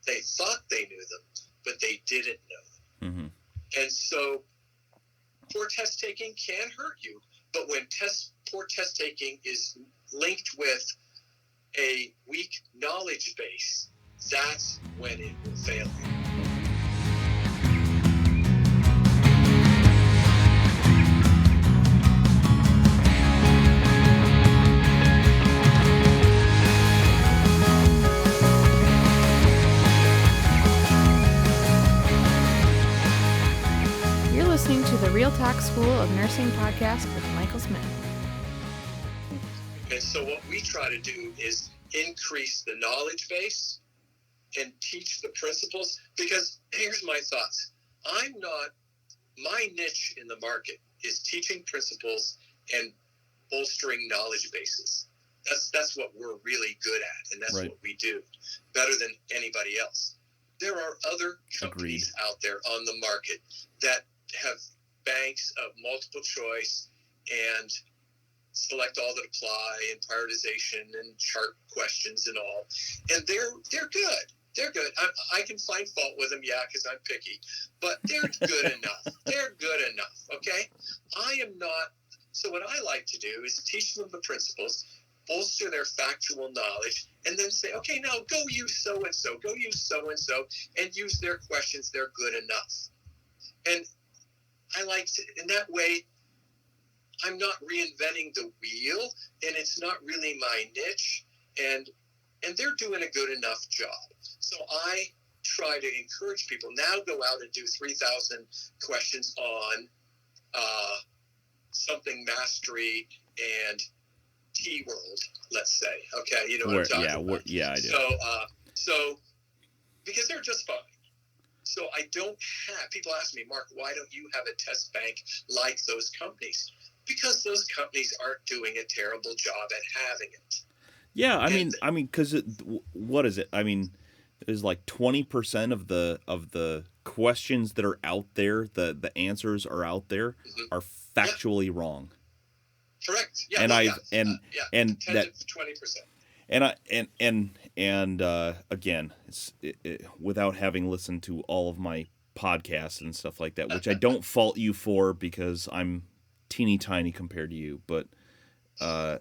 They thought they knew them, but they didn't know them. Mm-hmm. And so poor test taking can hurt you, but when poor test taking is linked with a weak knowledge base, that's when it will fail you. You're listening to the Real Talk School of Nursing podcast with Michael Smith. And so what we try to do is increase the knowledge base and teach the principles, because here's my thoughts. My niche in the market is teaching principles and bolstering knowledge bases. That's what we're really good at, and that's right. What we do better than anybody else. There are other companies out there on the market that have banks of multiple choice and select all that apply and prioritization and chart questions and all. And they're good. They're good. I can find fault with them, because I'm picky. But they're good enough. They're good enough, okay? I am not. So what I like to do is teach them the principles, bolster their factual knowledge, and then say, okay, now go use so-and-so, go use so-and-so, and use their questions. They're good enough. And I like to, in that way, I'm not reinventing the wheel, and it's not really my niche, and they're doing a good enough job. So I try to encourage people, now go out and do 3,000 questions on something mastery and T-World, let's say. Okay, you know what I'm talking about. Yeah, I do. So because they're just fine. So I don't have, people ask me, Mark, why don't you have a test bank like those companies? Because those companies aren't doing a terrible job at having it. Yeah, I mean, because what is it? I mean, is like 20% of the questions that are out there, the answers are out there, are factually wrong. Correct. Yeah. And and 10 that to 20%. And again, it's without having listened to all of my podcasts and stuff like that, which I don't fault you for because I'm teeny tiny compared to you, but I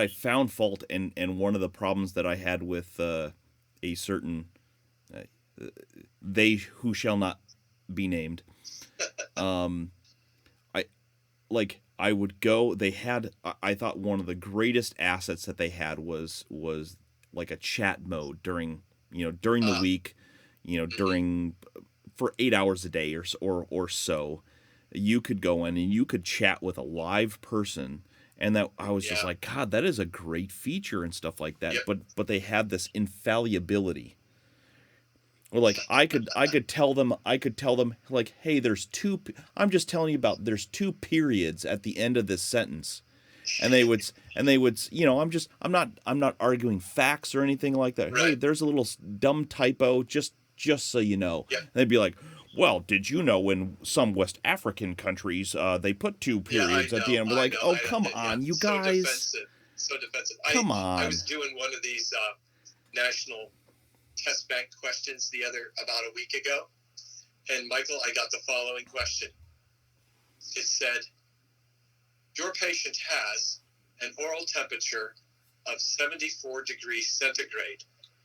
found fault, and one of the problems that I had with a certain they who shall not be named, I would go. They had, I thought one of the greatest assets that they had was like a chat mode during the week, during for 8 hours a day or so. You could go in and you could chat with a live person, and that I was just like, God, that is a great feature and stuff like that. Yep. But they had this infallibility. Or like I could tell them like, hey, I'm just telling you about there's 2 periods at the end of this sentence. And they would I'm not arguing facts or anything like that. Right. Hey, there's a little dumb typo just so you know. Yep. And they'd be like, well, did you know in some West African countries they put 2 periods at the end? We're like, oh, come on, you guys. So defensive. Come on. I was doing one of these national test bank questions about a week ago, and Michael, I got the following question. It said, your patient has an oral temperature of 74 degrees centigrade.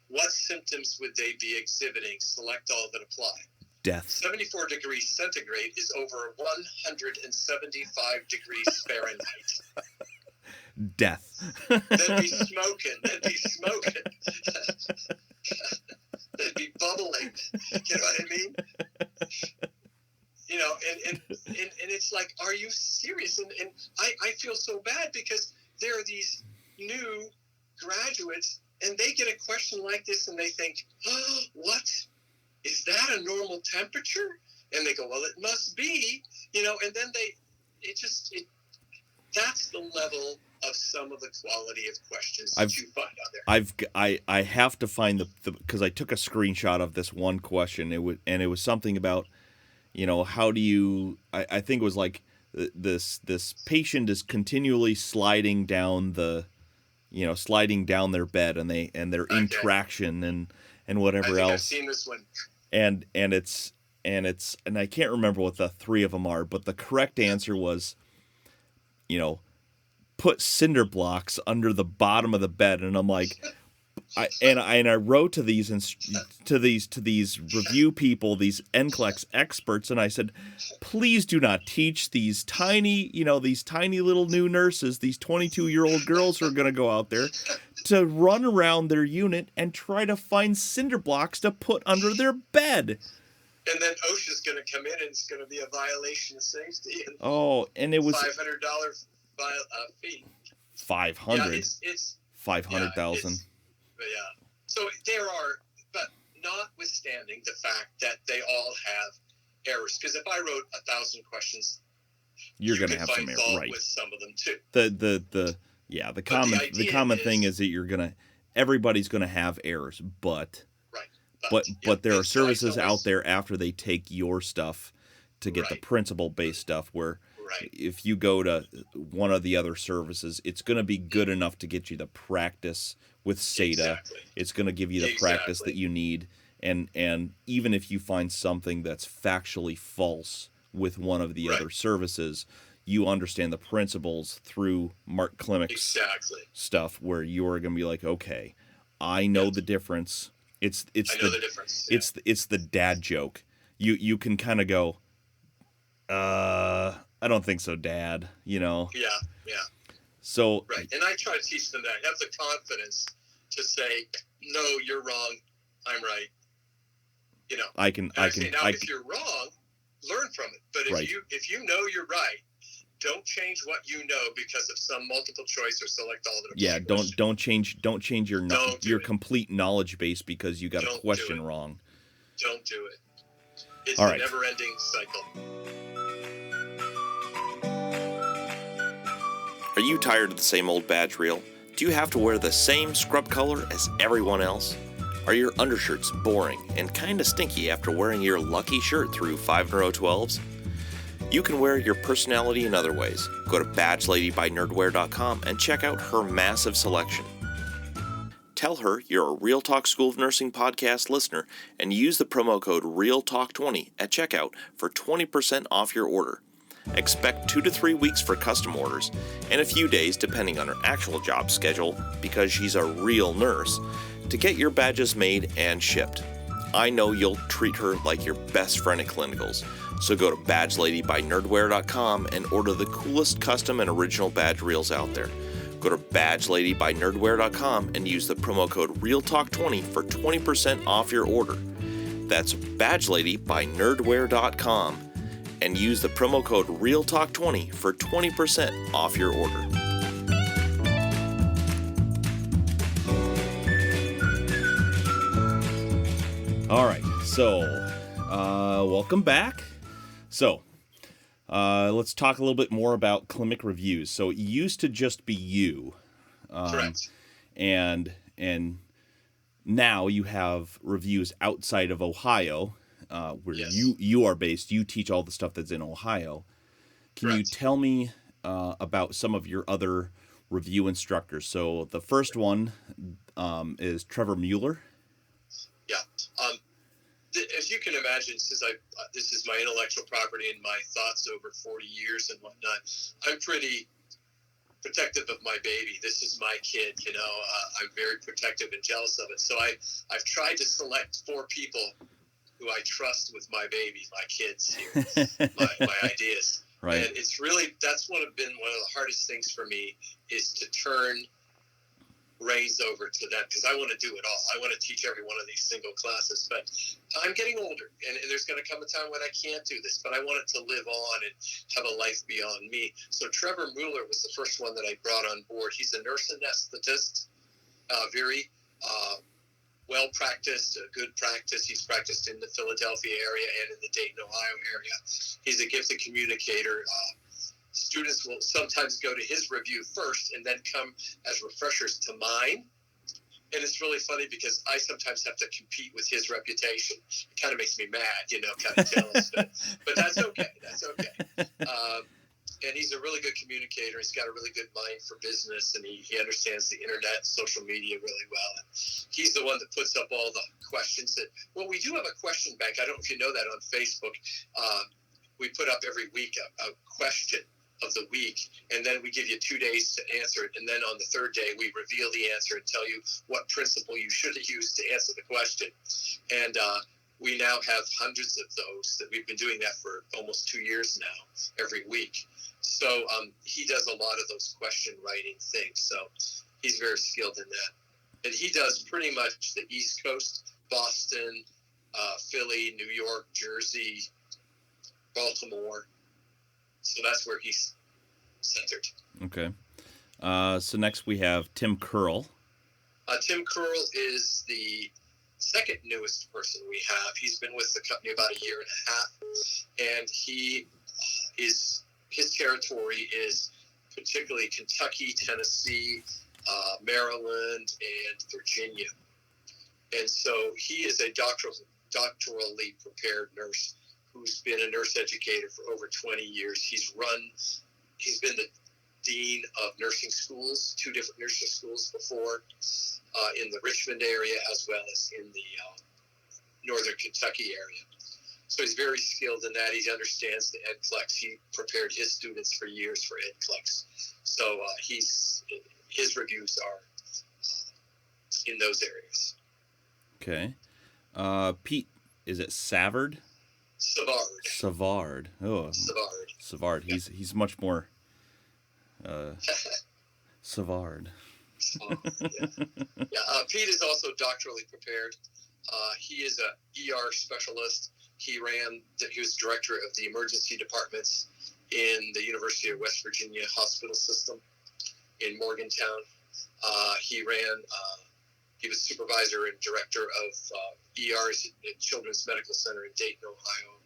What symptoms would they be exhibiting? Select all that apply. Death. 74 degrees centigrade is over 175 degrees Fahrenheit. Death. They'd be smoking. They'd be bubbling. You know what I mean? And it's like, are you serious? And I feel so bad because there are these new graduates, and they get a question like this, and they think, oh, what? Is that a normal temperature? And they go, well, it must be, and then that's the level of some of the quality of questions that you find on there. I have to find the because I took a screenshot of this one question. It was something about, how do you? I think it was like this patient is continually sliding down their bed, and their interaction and whatever else. I've seen this one. And I can't remember what the three of them are, but the correct answer was, put cinder blocks under the bottom of the bed. And I'm like, I wrote to these review people, these NCLEX experts, and I said, please do not teach these tiny little new nurses, these 22-year-old girls who are going to go out there, to run around their unit and try to find cinder blocks to put under their bed. And then OSHA's going to come in, and it's going to be a violation of safety. And it was $500 fee. 500. Yeah, it's 500,000. Yeah. So there are, but notwithstanding the fact that they all have errors, because if I wrote 1,000 questions, you're going to have some errors, right? With some of them too. The common thing is that everybody's going to have errors, but there are services out there after they take your stuff to get the principle-based stuff where if you go to one of the other services, it's going to be good enough to get you the practice with SATA. Exactly. It's going to give you the practice that you need. And even if you find something that's factually false with one of the other services, you understand the principles through Mark Klimek's stuff where you're going to be like, okay, I know the difference. It's the difference. Yeah. It's the dad joke. You can kind of go, I don't think so, Dad. Yeah. So and I try to teach them that. Have the confidence to say, no, you're wrong. I'm right. If you're wrong, learn from it. But if you know you're right, don't change what you know because of some multiple choice or select all the question. Don't change your complete knowledge base because you got a question wrong. Don't do it. It's a never-ending cycle. Are you tired of the same old badge reel? Do you have to wear the same scrub color as everyone else? Are your undershirts boring and kinda stinky after wearing your lucky shirt through 5-in-a-row 12s? You can wear your personality in other ways. Go to badgeladybynerdwear.com and check out her massive selection. Tell her you're a Real Talk School of Nursing podcast listener and use the promo code REALTALK20 at checkout for 20% off your order. Expect 2 to 3 weeks for custom orders and a few days depending on her actual job schedule because she's a real nurse to get your badges made and shipped. I know you'll treat her like your best friend at clinicals, so go to badgeladybynerdwear.com and order the coolest custom and original badge reels out there. Go to badgeladybynerdwear.com and use the promo code REALTALK20 for 20% off your order. That's badgeladybynerdwear.com and use the promo code REALTALK20 for 20% off your order. All right, so welcome back. So let's talk a little bit more about Klimek reviews. So it used to just be you, correct, and now you have reviews outside of Ohio, where you are based. You teach all the stuff that's in Ohio. Can you tell me about some of your other review instructors? So the first one is Trevor Mueller. Yeah. As you can imagine, since this is my intellectual property and my thoughts over 40 years and whatnot, I'm pretty protective of my baby. This is my kid, I'm very protective and jealous of it. So I've tried to select 4 people who I trust with my baby, my kids here, my ideas. Right. And it's really, that's been one of the hardest things for me is to turn reins over to them because I want to do it all. I want to teach every one of these single classes, but I'm getting older and there's going to come a time when I can't do this, but I want it to live on and have a life beyond me. So Trevor Mueller was the first one that I brought on board. He's a nurse anesthetist, very well practiced, good practice. He's practiced in the Philadelphia area and in the Dayton, Ohio area. He's a gifted communicator. students will sometimes go to his review first and then come as refreshers to mine. And it's really funny because I sometimes have to compete with his reputation. It kind of makes me mad, kind of jealous. But that's okay. That's okay. And he's a really good communicator. He's got a really good mind for business, and he understands the internet and social media really well. And he's the one that puts up all the questions. We do have a question bank. I don't know if you know that on Facebook. We put up every week a question of the week, and then we give you 2 days to answer it, and then on the third day we reveal the answer and tell you what principle you should have used to answer the question. And we now have hundreds of those. That we've been doing that for almost 2 years now, every week. So he does a lot of those question writing things, so he's very skilled in that. And he does pretty much the East Coast: Boston, Philly, New York, Jersey, Baltimore. So that's where he's centered. Okay. So next we have Tim Curl. Tim Curl is the second newest person we have. He's been with the company about a year and a half, and his territory is particularly Kentucky, Tennessee, Maryland, and Virginia. And so he is a doctorally prepared nurse who's been a nurse educator for over 20 years. He's been the dean of nursing schools, 2 different nursing schools before, in the Richmond area as well as in the northern Kentucky area. So he's very skilled in that. He understands the NCLEX. He prepared his students for years for NCLEX. So his reviews are in those areas. Okay. Pete, is it Savard? Savard. Oh, Savard. He's much more Savard. Pete is also doctorally prepared. He is a ER specialist. He was director of the emergency departments in the University of West Virginia hospital system in Morgantown. He was supervisor and director of ERs at Children's Medical Center in Dayton, Ohio.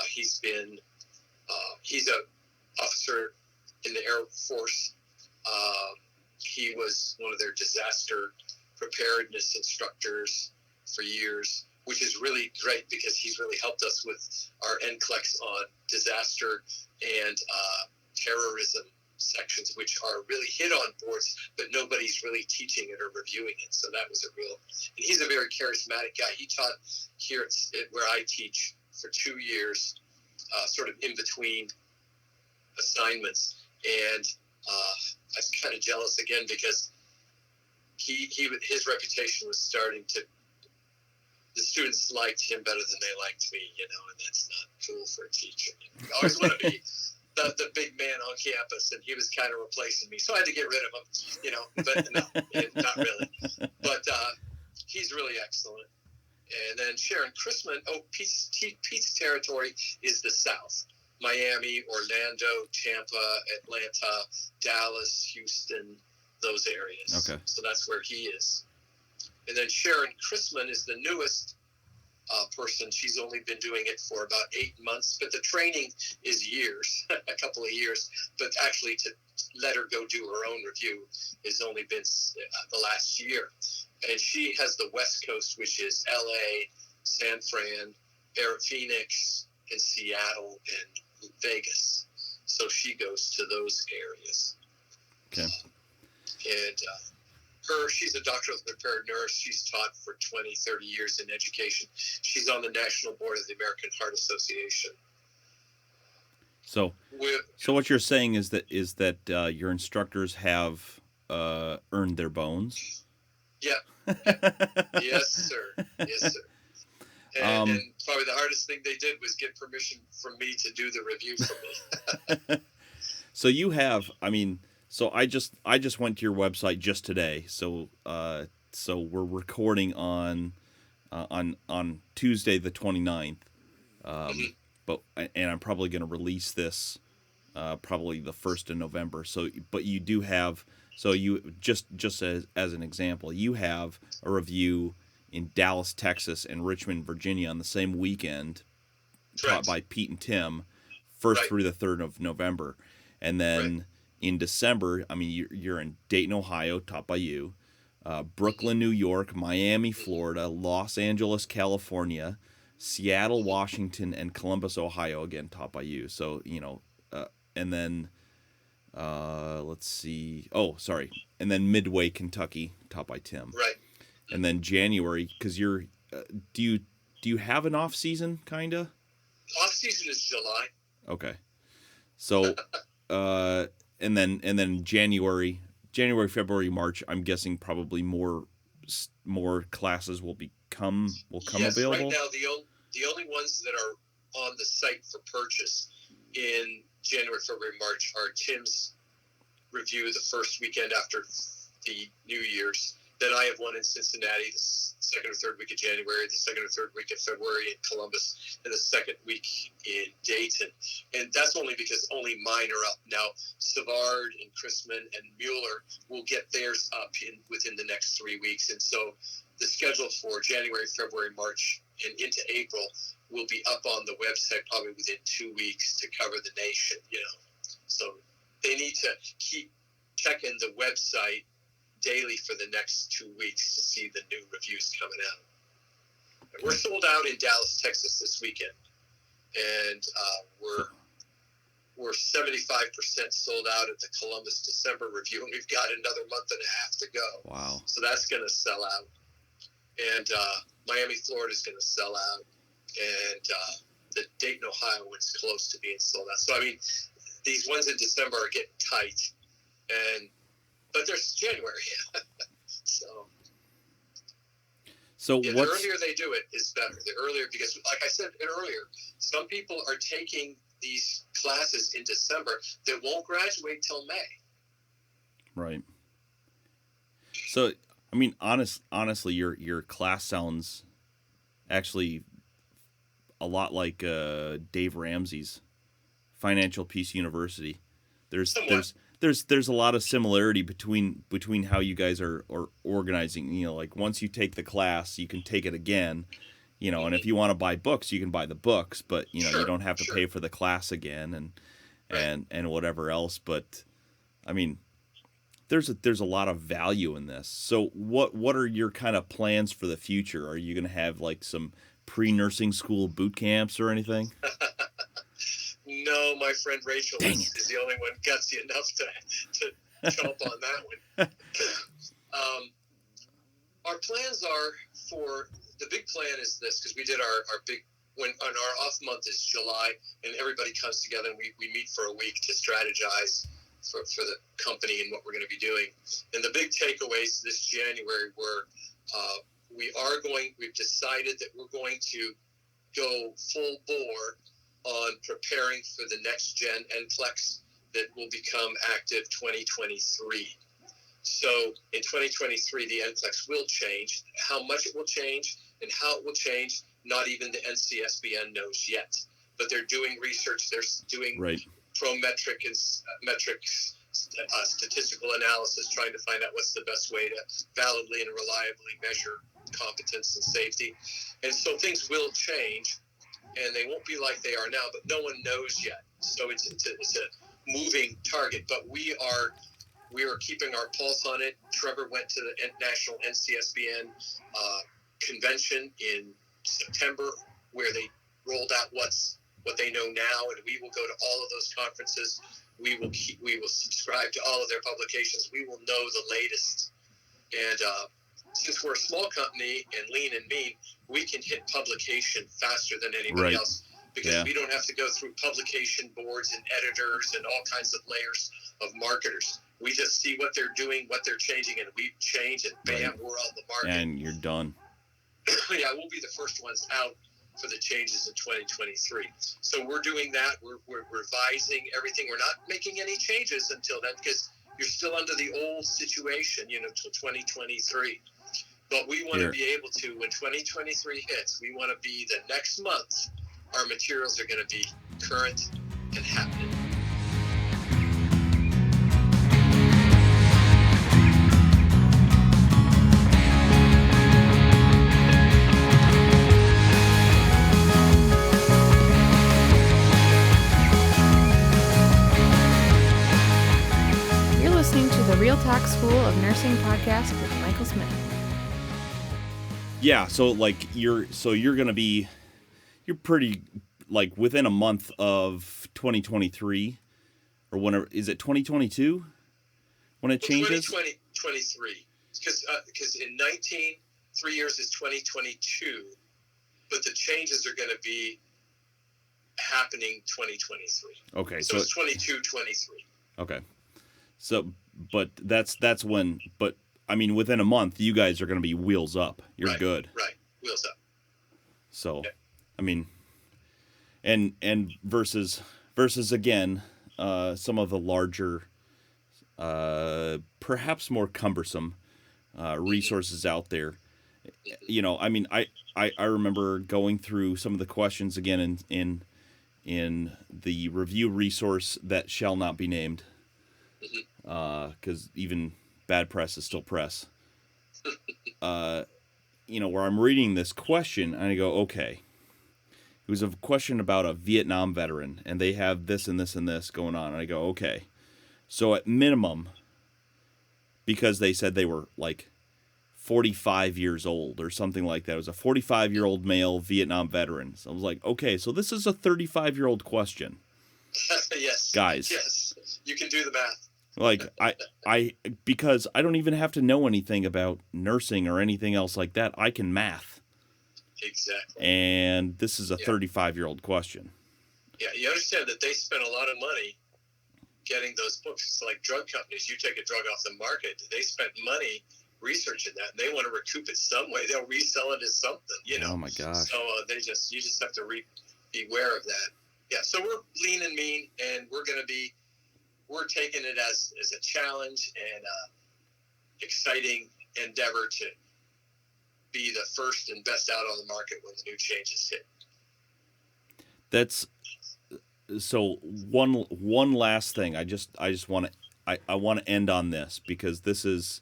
He's an officer in the Air Force. He was one of their disaster preparedness instructors for years, which is really great because he's really helped us with our NCLEX on disaster and terrorism sections, which are really hit on boards, but nobody's really teaching it or reviewing it. So that was and he's a very charismatic guy. He taught here at where I teach for 2 years, sort of in between assignments. And I was kind of jealous again because his reputation was starting to, the students liked him better than they liked me, and that's not cool for a teacher. You always want to be the big man on campus, and he was kind of replacing me, so I had to get rid of him, but no, not really. But he's really excellent. And then Sharon Chrisman, Pete's territory is the South. Miami, Orlando, Tampa, Atlanta, Dallas, Houston, those areas. Okay. So that's where he is. And then Sharon Chrisman is the newest person. She's only been doing it for about 8 months, but the training is years, a couple of years. But actually to let her go do her own review has only been the last year. And she has the West Coast, which is LA, San Fran, Phoenix, and Seattle, and Vegas. So she goes to those areas. Okay. And she's a doctorally prepared nurse. She's taught for 20, 30 years in education. She's on the national board of the American Heart Association. So what you're saying is that your instructors have earned their bones? Yeah. Yes, sir. Yes, sir. And probably the hardest thing they did was get permission from me to do the review for me. So you have, so I just went to your website just today. So we're recording on Tuesday the 29th. And I'm probably going to release this probably the 1st of November. So but you do have, so you just as an example, you have a review in Dallas, Texas, and Richmond, Virginia on the same weekend, taught by Pete and Tim, 1st through the 3rd of November. And then in December, I mean, you're in Dayton, Ohio, taught by you, Brooklyn, New York, Miami, Florida, Los Angeles, California, Seattle, Washington, and Columbus, Ohio, again, taught by you. So, and then, let's see. Oh, sorry. And then Midway, Kentucky, taught by Tim. Right. And then January, because you're, do you have an off season, kinda? Off season is July. Okay. So, and then January, February, March, I'm guessing probably more classes will come available. Right now the only ones that are on the site for purchase in January, February, March are Tim's review the first weekend after the New Year's. Then I have one in Cincinnati the second or third week of January, the second or third week of February in Columbus, and the second week in Dayton. And that's only because only mine are up. Now, Savard and Chrisman and Mueller will get theirs up within the next 3 weeks. And so the schedule for January, February, March, and into April will be up on the website probably within 2 weeks to cover the nation, So they need to keep checking the website daily for the next 2 weeks to see the new reviews coming out. And we're sold out in Dallas, Texas this weekend, and we're 75% sold out at the Columbus December review, and we've got another month and a half to go. Wow! So that's going to sell out, and Miami, Florida is going to sell out, and the Dayton, Ohio one's close to being sold out. So I mean, these ones in December are getting tight, but there's January. So the earlier they do it is better. The earlier, because like I said earlier, some people are taking these classes in December that won't graduate till May. Right. So, I mean, honestly, your class sounds actually a lot like Dave Ramsey's Financial Peace University. There's a lot of similarity between how you guys are organizing. Like once you take the class, you can take it again. And if you want to buy books, you can buy the books, but you don't have to pay for the class again and whatever else. But I mean, there's a lot of value in this. So what are your kind of plans for the future? Are you going to have like some pre-nursing school boot camps or anything? No, my friend Rachel is the only one gutsy enough to jump on that one. Our plans are the big plan is this, because we did our big, when on our off month is July, and everybody comes together and we meet for a week to strategize for the company and what we're going to be doing. And the big takeaways this January were we've decided that we're going to go full bore on preparing for the next gen NCLEX that will become active 2023. So in 2023, the NCLEX will change. How much it will change and how it will change, not even the NCSBN knows yet. But they're doing research. They're doing prometric and metrics, statistical analysis, trying to find out what's the best way to validly and reliably measure competence and safety. And so things will change. And they won't be like they are now, but no one knows yet. So it's a moving target. But we are keeping our pulse on it. Trevor went to the National NCSBN convention in September, where they rolled out what they know now, and we will go to all of those conferences. We will subscribe to all of their publications. We will know the latest. And since we're a small company and lean and mean, we can hit publication faster than anybody else, because we don't have to go through publication boards and editors and all kinds of layers of marketers. We just see what they're doing, what they're changing, and we change, and bam, we're on the market. And you're done. Yeah, we'll be the first ones out for the changes in 2023. So we're doing that. We're revising everything. We're not making any changes until then, because you're still under the old situation, till 2023. But we want to be able to, when 2023 hits, we want to be the next month, our materials are going to be current and happening. Real Talk School of Nursing podcast with Michael Smith. Yeah, so like you're pretty like within a month of 2023 or whenever, is it 2022 when it changes? 2023, because in 3 years is 2022, but the changes are going to be happening 2023. Okay, so it's 22-23. Okay, so but that's when, but I mean within a month you guys are going to be wheels up. You're right, good. Right, wheels up. So, yeah. I mean, and versus again, some of the larger, perhaps more cumbersome resources out there. You know, I mean, I remember going through some of the questions again in the review resource that shall not be named, because even bad press is still press. You know, where I'm reading this question and I go, okay, it was a question about a Vietnam veteran and they have this and this and this going on. And I go, okay, so at minimum, because they said they were like 45 years old or something like that. It was a 45-year-old male Vietnam veteran. So I was like, okay, so this is a 35-year-old question. Yes. Guys. Yes. You can do the math. Like, I because I don't even have to know anything about nursing or anything else like that. I can math. Exactly. And this is a 35-year-old question. Yeah, you understand that they spent a lot of money getting those books. It's like drug companies. You take a drug off the market, they spent money researching that, and they want to recoup it some way. They'll resell it as something, you know. Oh my gosh. So you just have to be aware of that. Yeah. So we're lean and mean, and we're taking it as a challenge and exciting endeavor to be the first and best out on the market when the new changes hit. That's so one last thing. I just want to I want to end on this, because this is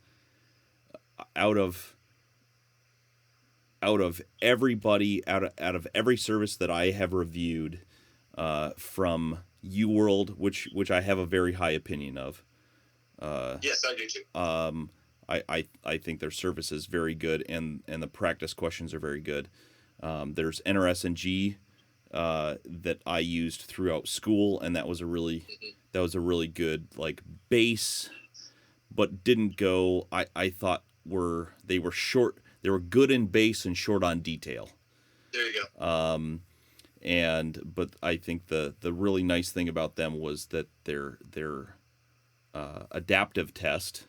out of everybody, out of every service that I have reviewed, from UWorld, which I have a very high opinion of. Yes, I do too. I think their service is very good, and the practice questions are very good. There's NRS&G that I used throughout school, and that was a really good like base, but didn't go. I thought they were short. They were good in base and short on detail. There you go. But I think the really nice thing about them was that their adaptive test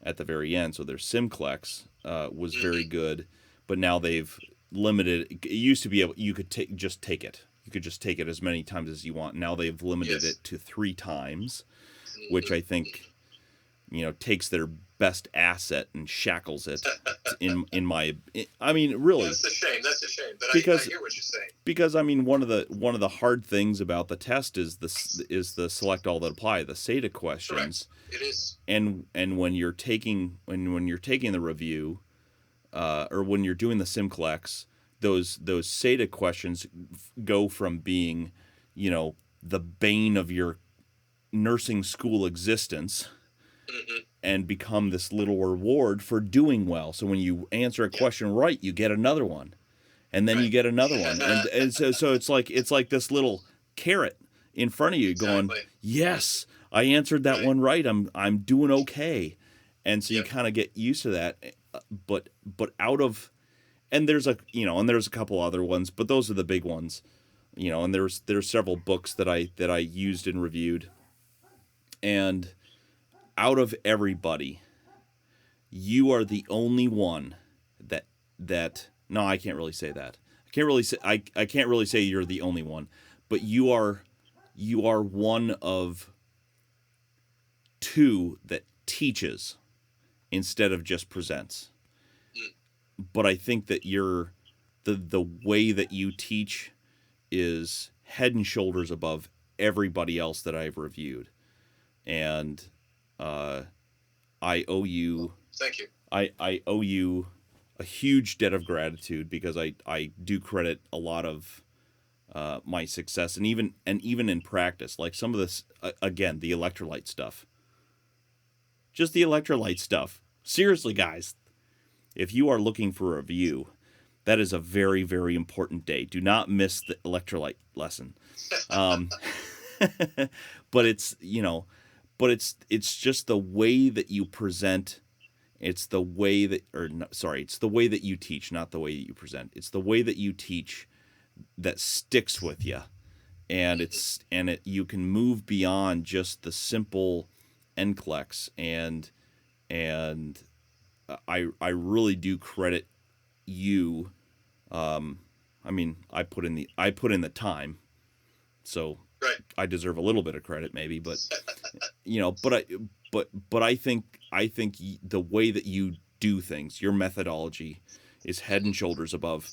at the very end, so their NCLEX was very good, but now they've limited. It used to be you could just take it. You could just take it as many times as you want. Now they've limited it to 3 times, which I think, takes their best asset and shackles it. I mean, really. That's a shame. But I hear what you're saying. Because I mean, one of the hard things about the test is the select all that apply, the SATA questions. Correct. It is. And when you're taking the review, or when you're doing the NCLEX, those SATA questions go from being, the bane of your nursing school existence, and become this little reward for doing well. So when you answer a question right, you get another one, and then you get another one, and so it's like this little carrot in front of you, going, yes, I answered that one right. I'm doing okay, and so you kind of get used to that. But out of, and there's a couple other ones, but those are the big ones, and there's several books that I used and reviewed, and out of everybody, you are the only one that no, I can't really say that. I can't really say you're the only one, but you are one of 2 that teaches instead of just presents. But I think that the way that you teach is head and shoulders above everybody else that I've reviewed. And I owe you. Thank you. I owe you a huge debt of gratitude, because I do credit a lot of my success, and even in practice, like some of this, again, the electrolyte stuff. just the electrolyte stuff. Seriously, guys, if you are looking for a review, that is a very, very important day. Do not miss the electrolyte lesson. But it's, it's just the way that you present. It's the way that, it's the way that you teach, not the way that you present. It's the way that you teach that sticks with you. And you can move beyond just the simple NCLEX, and I really do credit you. I put in the time, so right. I deserve a little bit of credit, maybe, but but I think the way that you do things, your methodology, is head and shoulders above.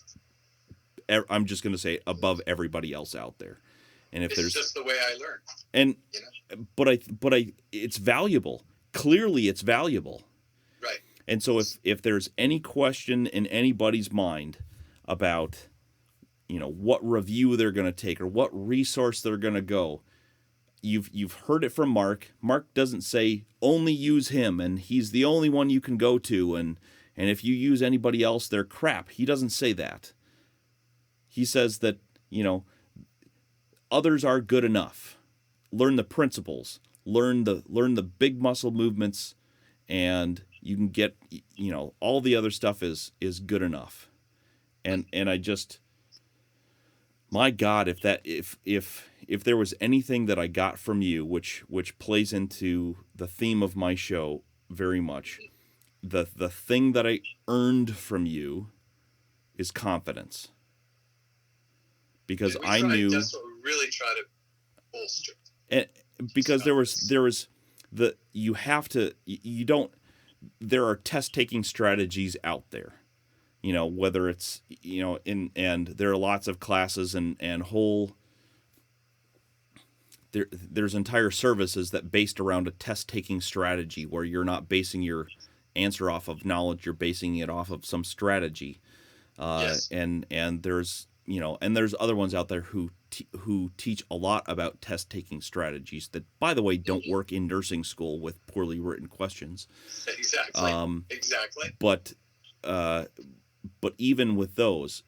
I'm just going to say above everybody else out there. And if it's just the way I learn. And but it's valuable. Clearly, it's valuable. Right. And so if there's any question in anybody's mind about, what review they're going to take or what resource they're going to go, you've heard it from Mark. Mark doesn't say only use him and he's the only one you can go to, and if you use anybody else, they're crap. He doesn't say that. He says that, others are good enough. Learn the principles. Learn the big muscle movements, and you can get, all the other stuff is good enough. And I just, my God, if there was anything that I got from you, which plays into the theme of my show very much, the thing that I earned from you is confidence. Because I knew that's what we really try to bolster. And because there was there are test taking strategies out there, whether it's, and there are lots of classes and whole, there's entire services that based around a test taking strategy where you're not basing your answer off of knowledge, you're basing it off of some strategy. Yes. And there's, and there's other ones out there who teach a lot about test-taking strategies that, by the way, don't work in nursing school with poorly written questions. Exactly. Exactly. But even with those,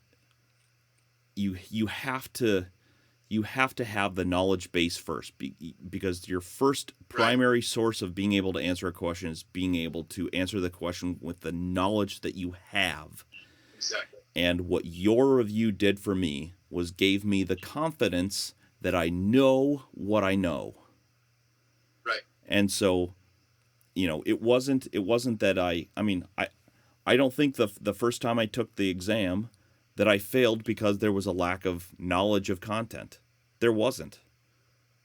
you have to have the knowledge base first, because your first primary source of being able to answer a question is being able to answer the question with the knowledge that you have. Exactly. And what your review did for me was gave me the confidence that I know what I know. Right. And so, it wasn't that I don't think the first time I took the exam that I failed because there was a lack of knowledge of content. There wasn't.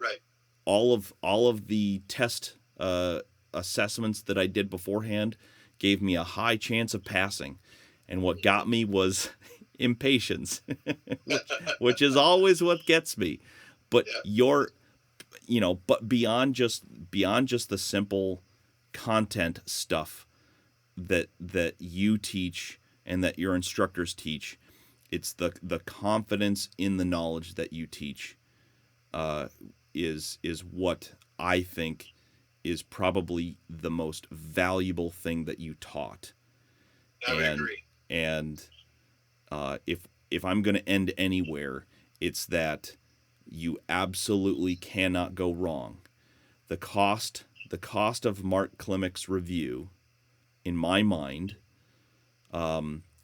Right. All of the test assessments that I did beforehand gave me a high chance of passing. And what got me was impatience, which is always what gets me. But but beyond just the simple content stuff that you teach and that your instructors teach, it's the confidence in the knowledge that you teach is what I think is probably the most valuable thing that you taught. I would agree. And if I'm going to end anywhere, it's that you absolutely cannot go wrong. The cost of Mark Klimek's review, in my mind,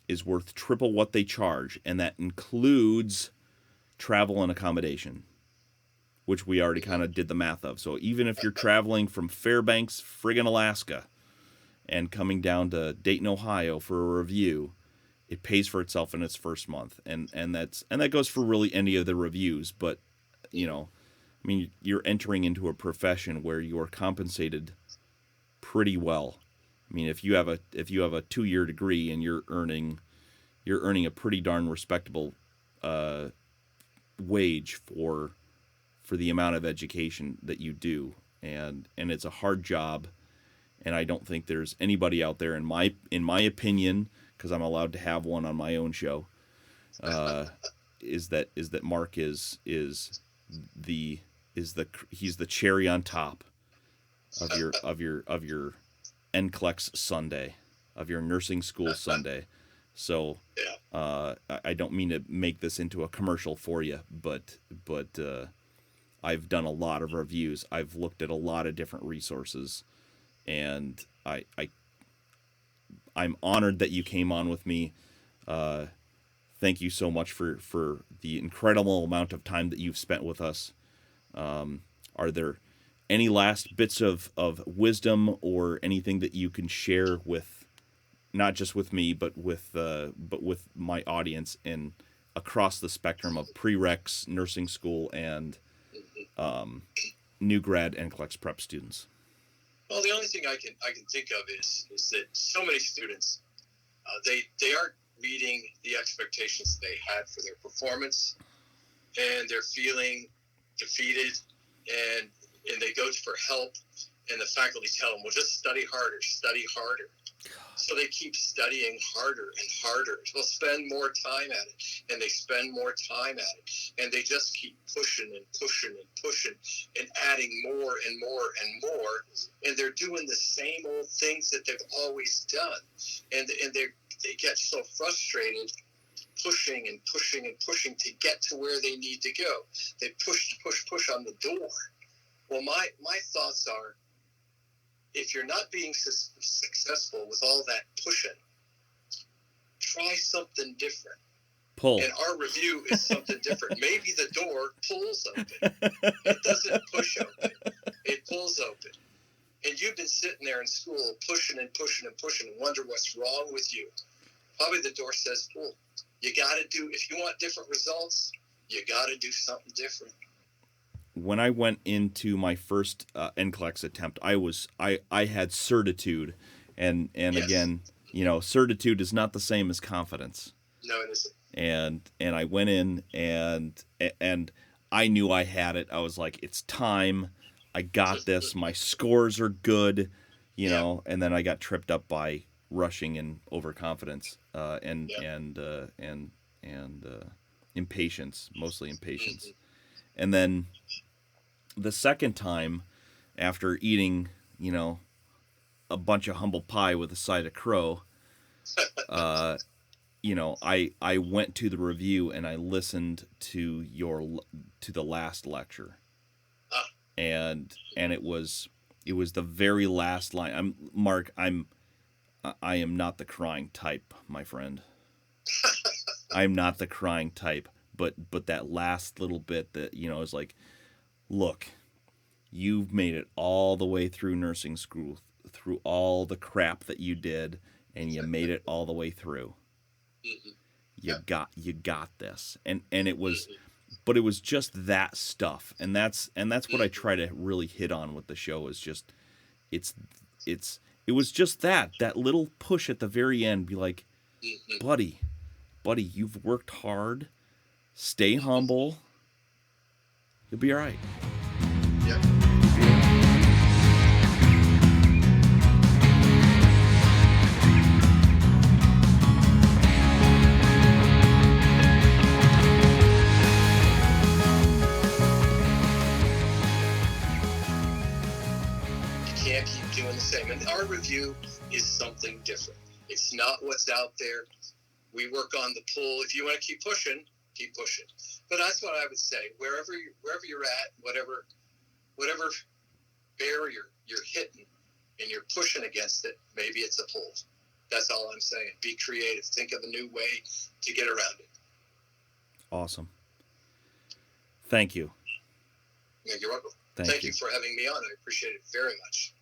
is worth triple what they charge, and that includes travel and accommodation, which we already kind of did the math of. So even if you're traveling from Fairbanks, friggin' Alaska, and coming down to Dayton, Ohio for a review, it pays for itself in its first month. And that goes for really any of the reviews. But, you're entering into a profession where you are compensated pretty well. If you have a 2-year degree and you're earning a pretty darn respectable wage for the amount of education that you do. And it's a hard job. And I don't think there's anybody out there, in my opinion, because I'm allowed to have one on my own show, is that Mark is the cherry on top of your NCLEX Sunday, of your nursing school Sunday. So I don't mean to make this into a commercial for you, but I've done a lot of reviews. I've looked at a lot of different resources, and I'm honored that you came on with me. Thank you so much for the incredible amount of time that you've spent with us. Are there any last bits of wisdom or anything that you can share with, not just with me, but with my audience and across the spectrum of prereqs, nursing school, and new grad NCLEX prep students? Well, the only thing I can think of is that so many students, they aren't meeting the expectations they had for their performance, and they're feeling defeated, and they go for help, and the faculty tell them, well, just study harder. So they keep studying harder and harder. They'll spend more time at it, and they spend more time at it, and they just keep pushing and pushing and pushing and adding more and more and more, and they're doing the same old things that they've always done, and they get so frustrated pushing and pushing and pushing to get to where they need to go. They push on the door. Well, my thoughts are, if you're not being successful with all that pushing, try something different. Pull. And our review is something different. Maybe the door pulls open. It doesn't push open. It pulls open. And you've been sitting there in school pushing and pushing and pushing and wonder what's wrong with you. Probably the door says pull. You got to do, if you want different results, you got to do something different. When I went into my first NCLEX attempt, I had certitude, and yes. Again, certitude is not the same as confidence. No, it isn't. And I went in and I knew I had it. I was like, it's time. I got this. My scores are good, know. And then I got tripped up by rushing and overconfidence and impatience, mostly impatience. And then the second time, after eating, a bunch of humble pie with a side of crow, I went to the review and I listened to the last lecture, and it was the very last line. I am not the crying type, my friend. I'm not the crying type. But that last little bit that, is like, look, you've made it all the way through nursing school, through all the crap that you did, and you made it all the way through. You got this. And it was, but it was just that stuff. And that's what I try to really hit on with the show is just, it was just that little push at the very end, be like, buddy, you've worked hard. Stay humble. You'll be all right. Yep. You can't keep doing the same. And our review is something different. It's not what's out there. We work on the pull. If you want to keep pushing, keep pushing. But that's what I would say. Wherever you're at, whatever barrier you're hitting and you're pushing against it, maybe it's a pull. That's all I'm saying. Be creative. Think of a new way to get around it. Awesome. Thank you. Yeah, you're welcome. Thank you for having me on. I appreciate it very much.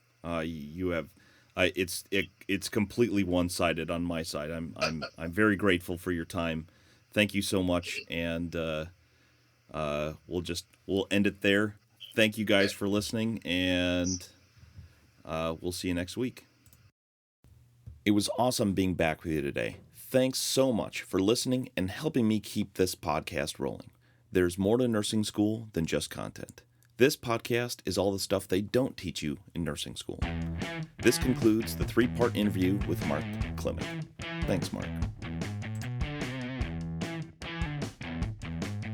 You have. It's completely one-sided on my side. I'm very grateful for your time. Thank you so much, and we'll end it there. Thank you guys for listening, and we'll see you next week. It was awesome being back with you today. Thanks so much for listening and helping me keep this podcast rolling. There's more to nursing school than just content. This podcast is all the stuff they don't teach you in nursing school. This concludes the 3-part interview with Mark Klimek. Thanks, Mark.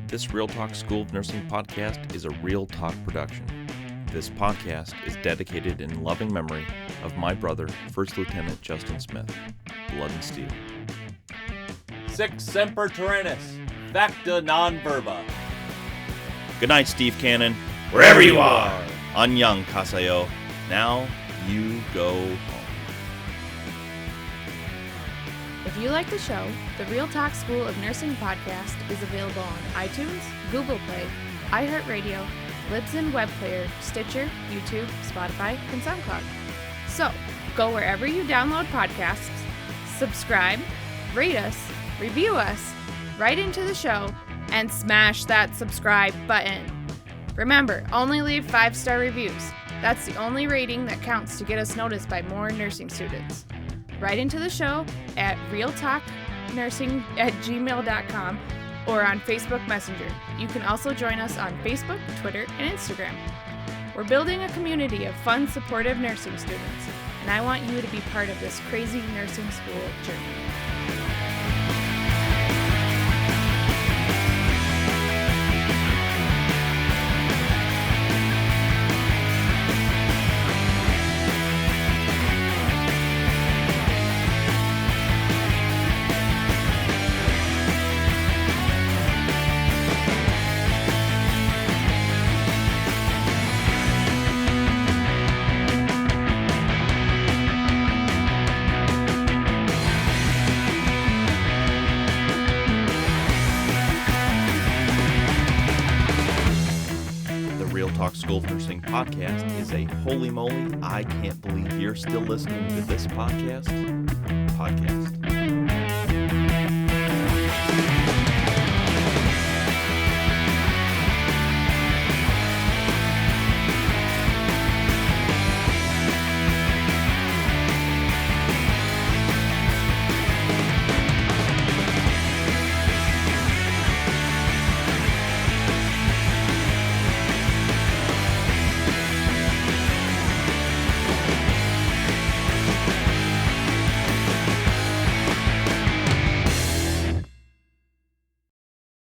This Real Talk School of Nursing podcast is a Real Talk production. This podcast is dedicated in loving memory of my brother, First Lieutenant Justin Smith, Blood and Steel. Sic semper tyrannis, facta non verba. Good night, Steve Cannon, wherever you are. Annyeong, Kasayo. Now you go home. If you like the show, the Real Talk School of Nursing podcast is available on iTunes, Google Play, iHeartRadio, Libsyn Web Player, Stitcher, YouTube, Spotify, and SoundCloud. So, go wherever you download podcasts, subscribe, rate us, review us, write into the show, and smash that subscribe button. Remember, only leave 5-star reviews. That's the only rating that counts to get us noticed by more nursing students. Write into the show at realtalknursing@gmail.com or on Facebook Messenger. You can also join us on Facebook, Twitter, and Instagram. We're building a community of fun, supportive nursing students, and I want you to be part of this crazy nursing school journey. School of Nursing podcast is a holy moly, I can't believe you're still listening to this podcast.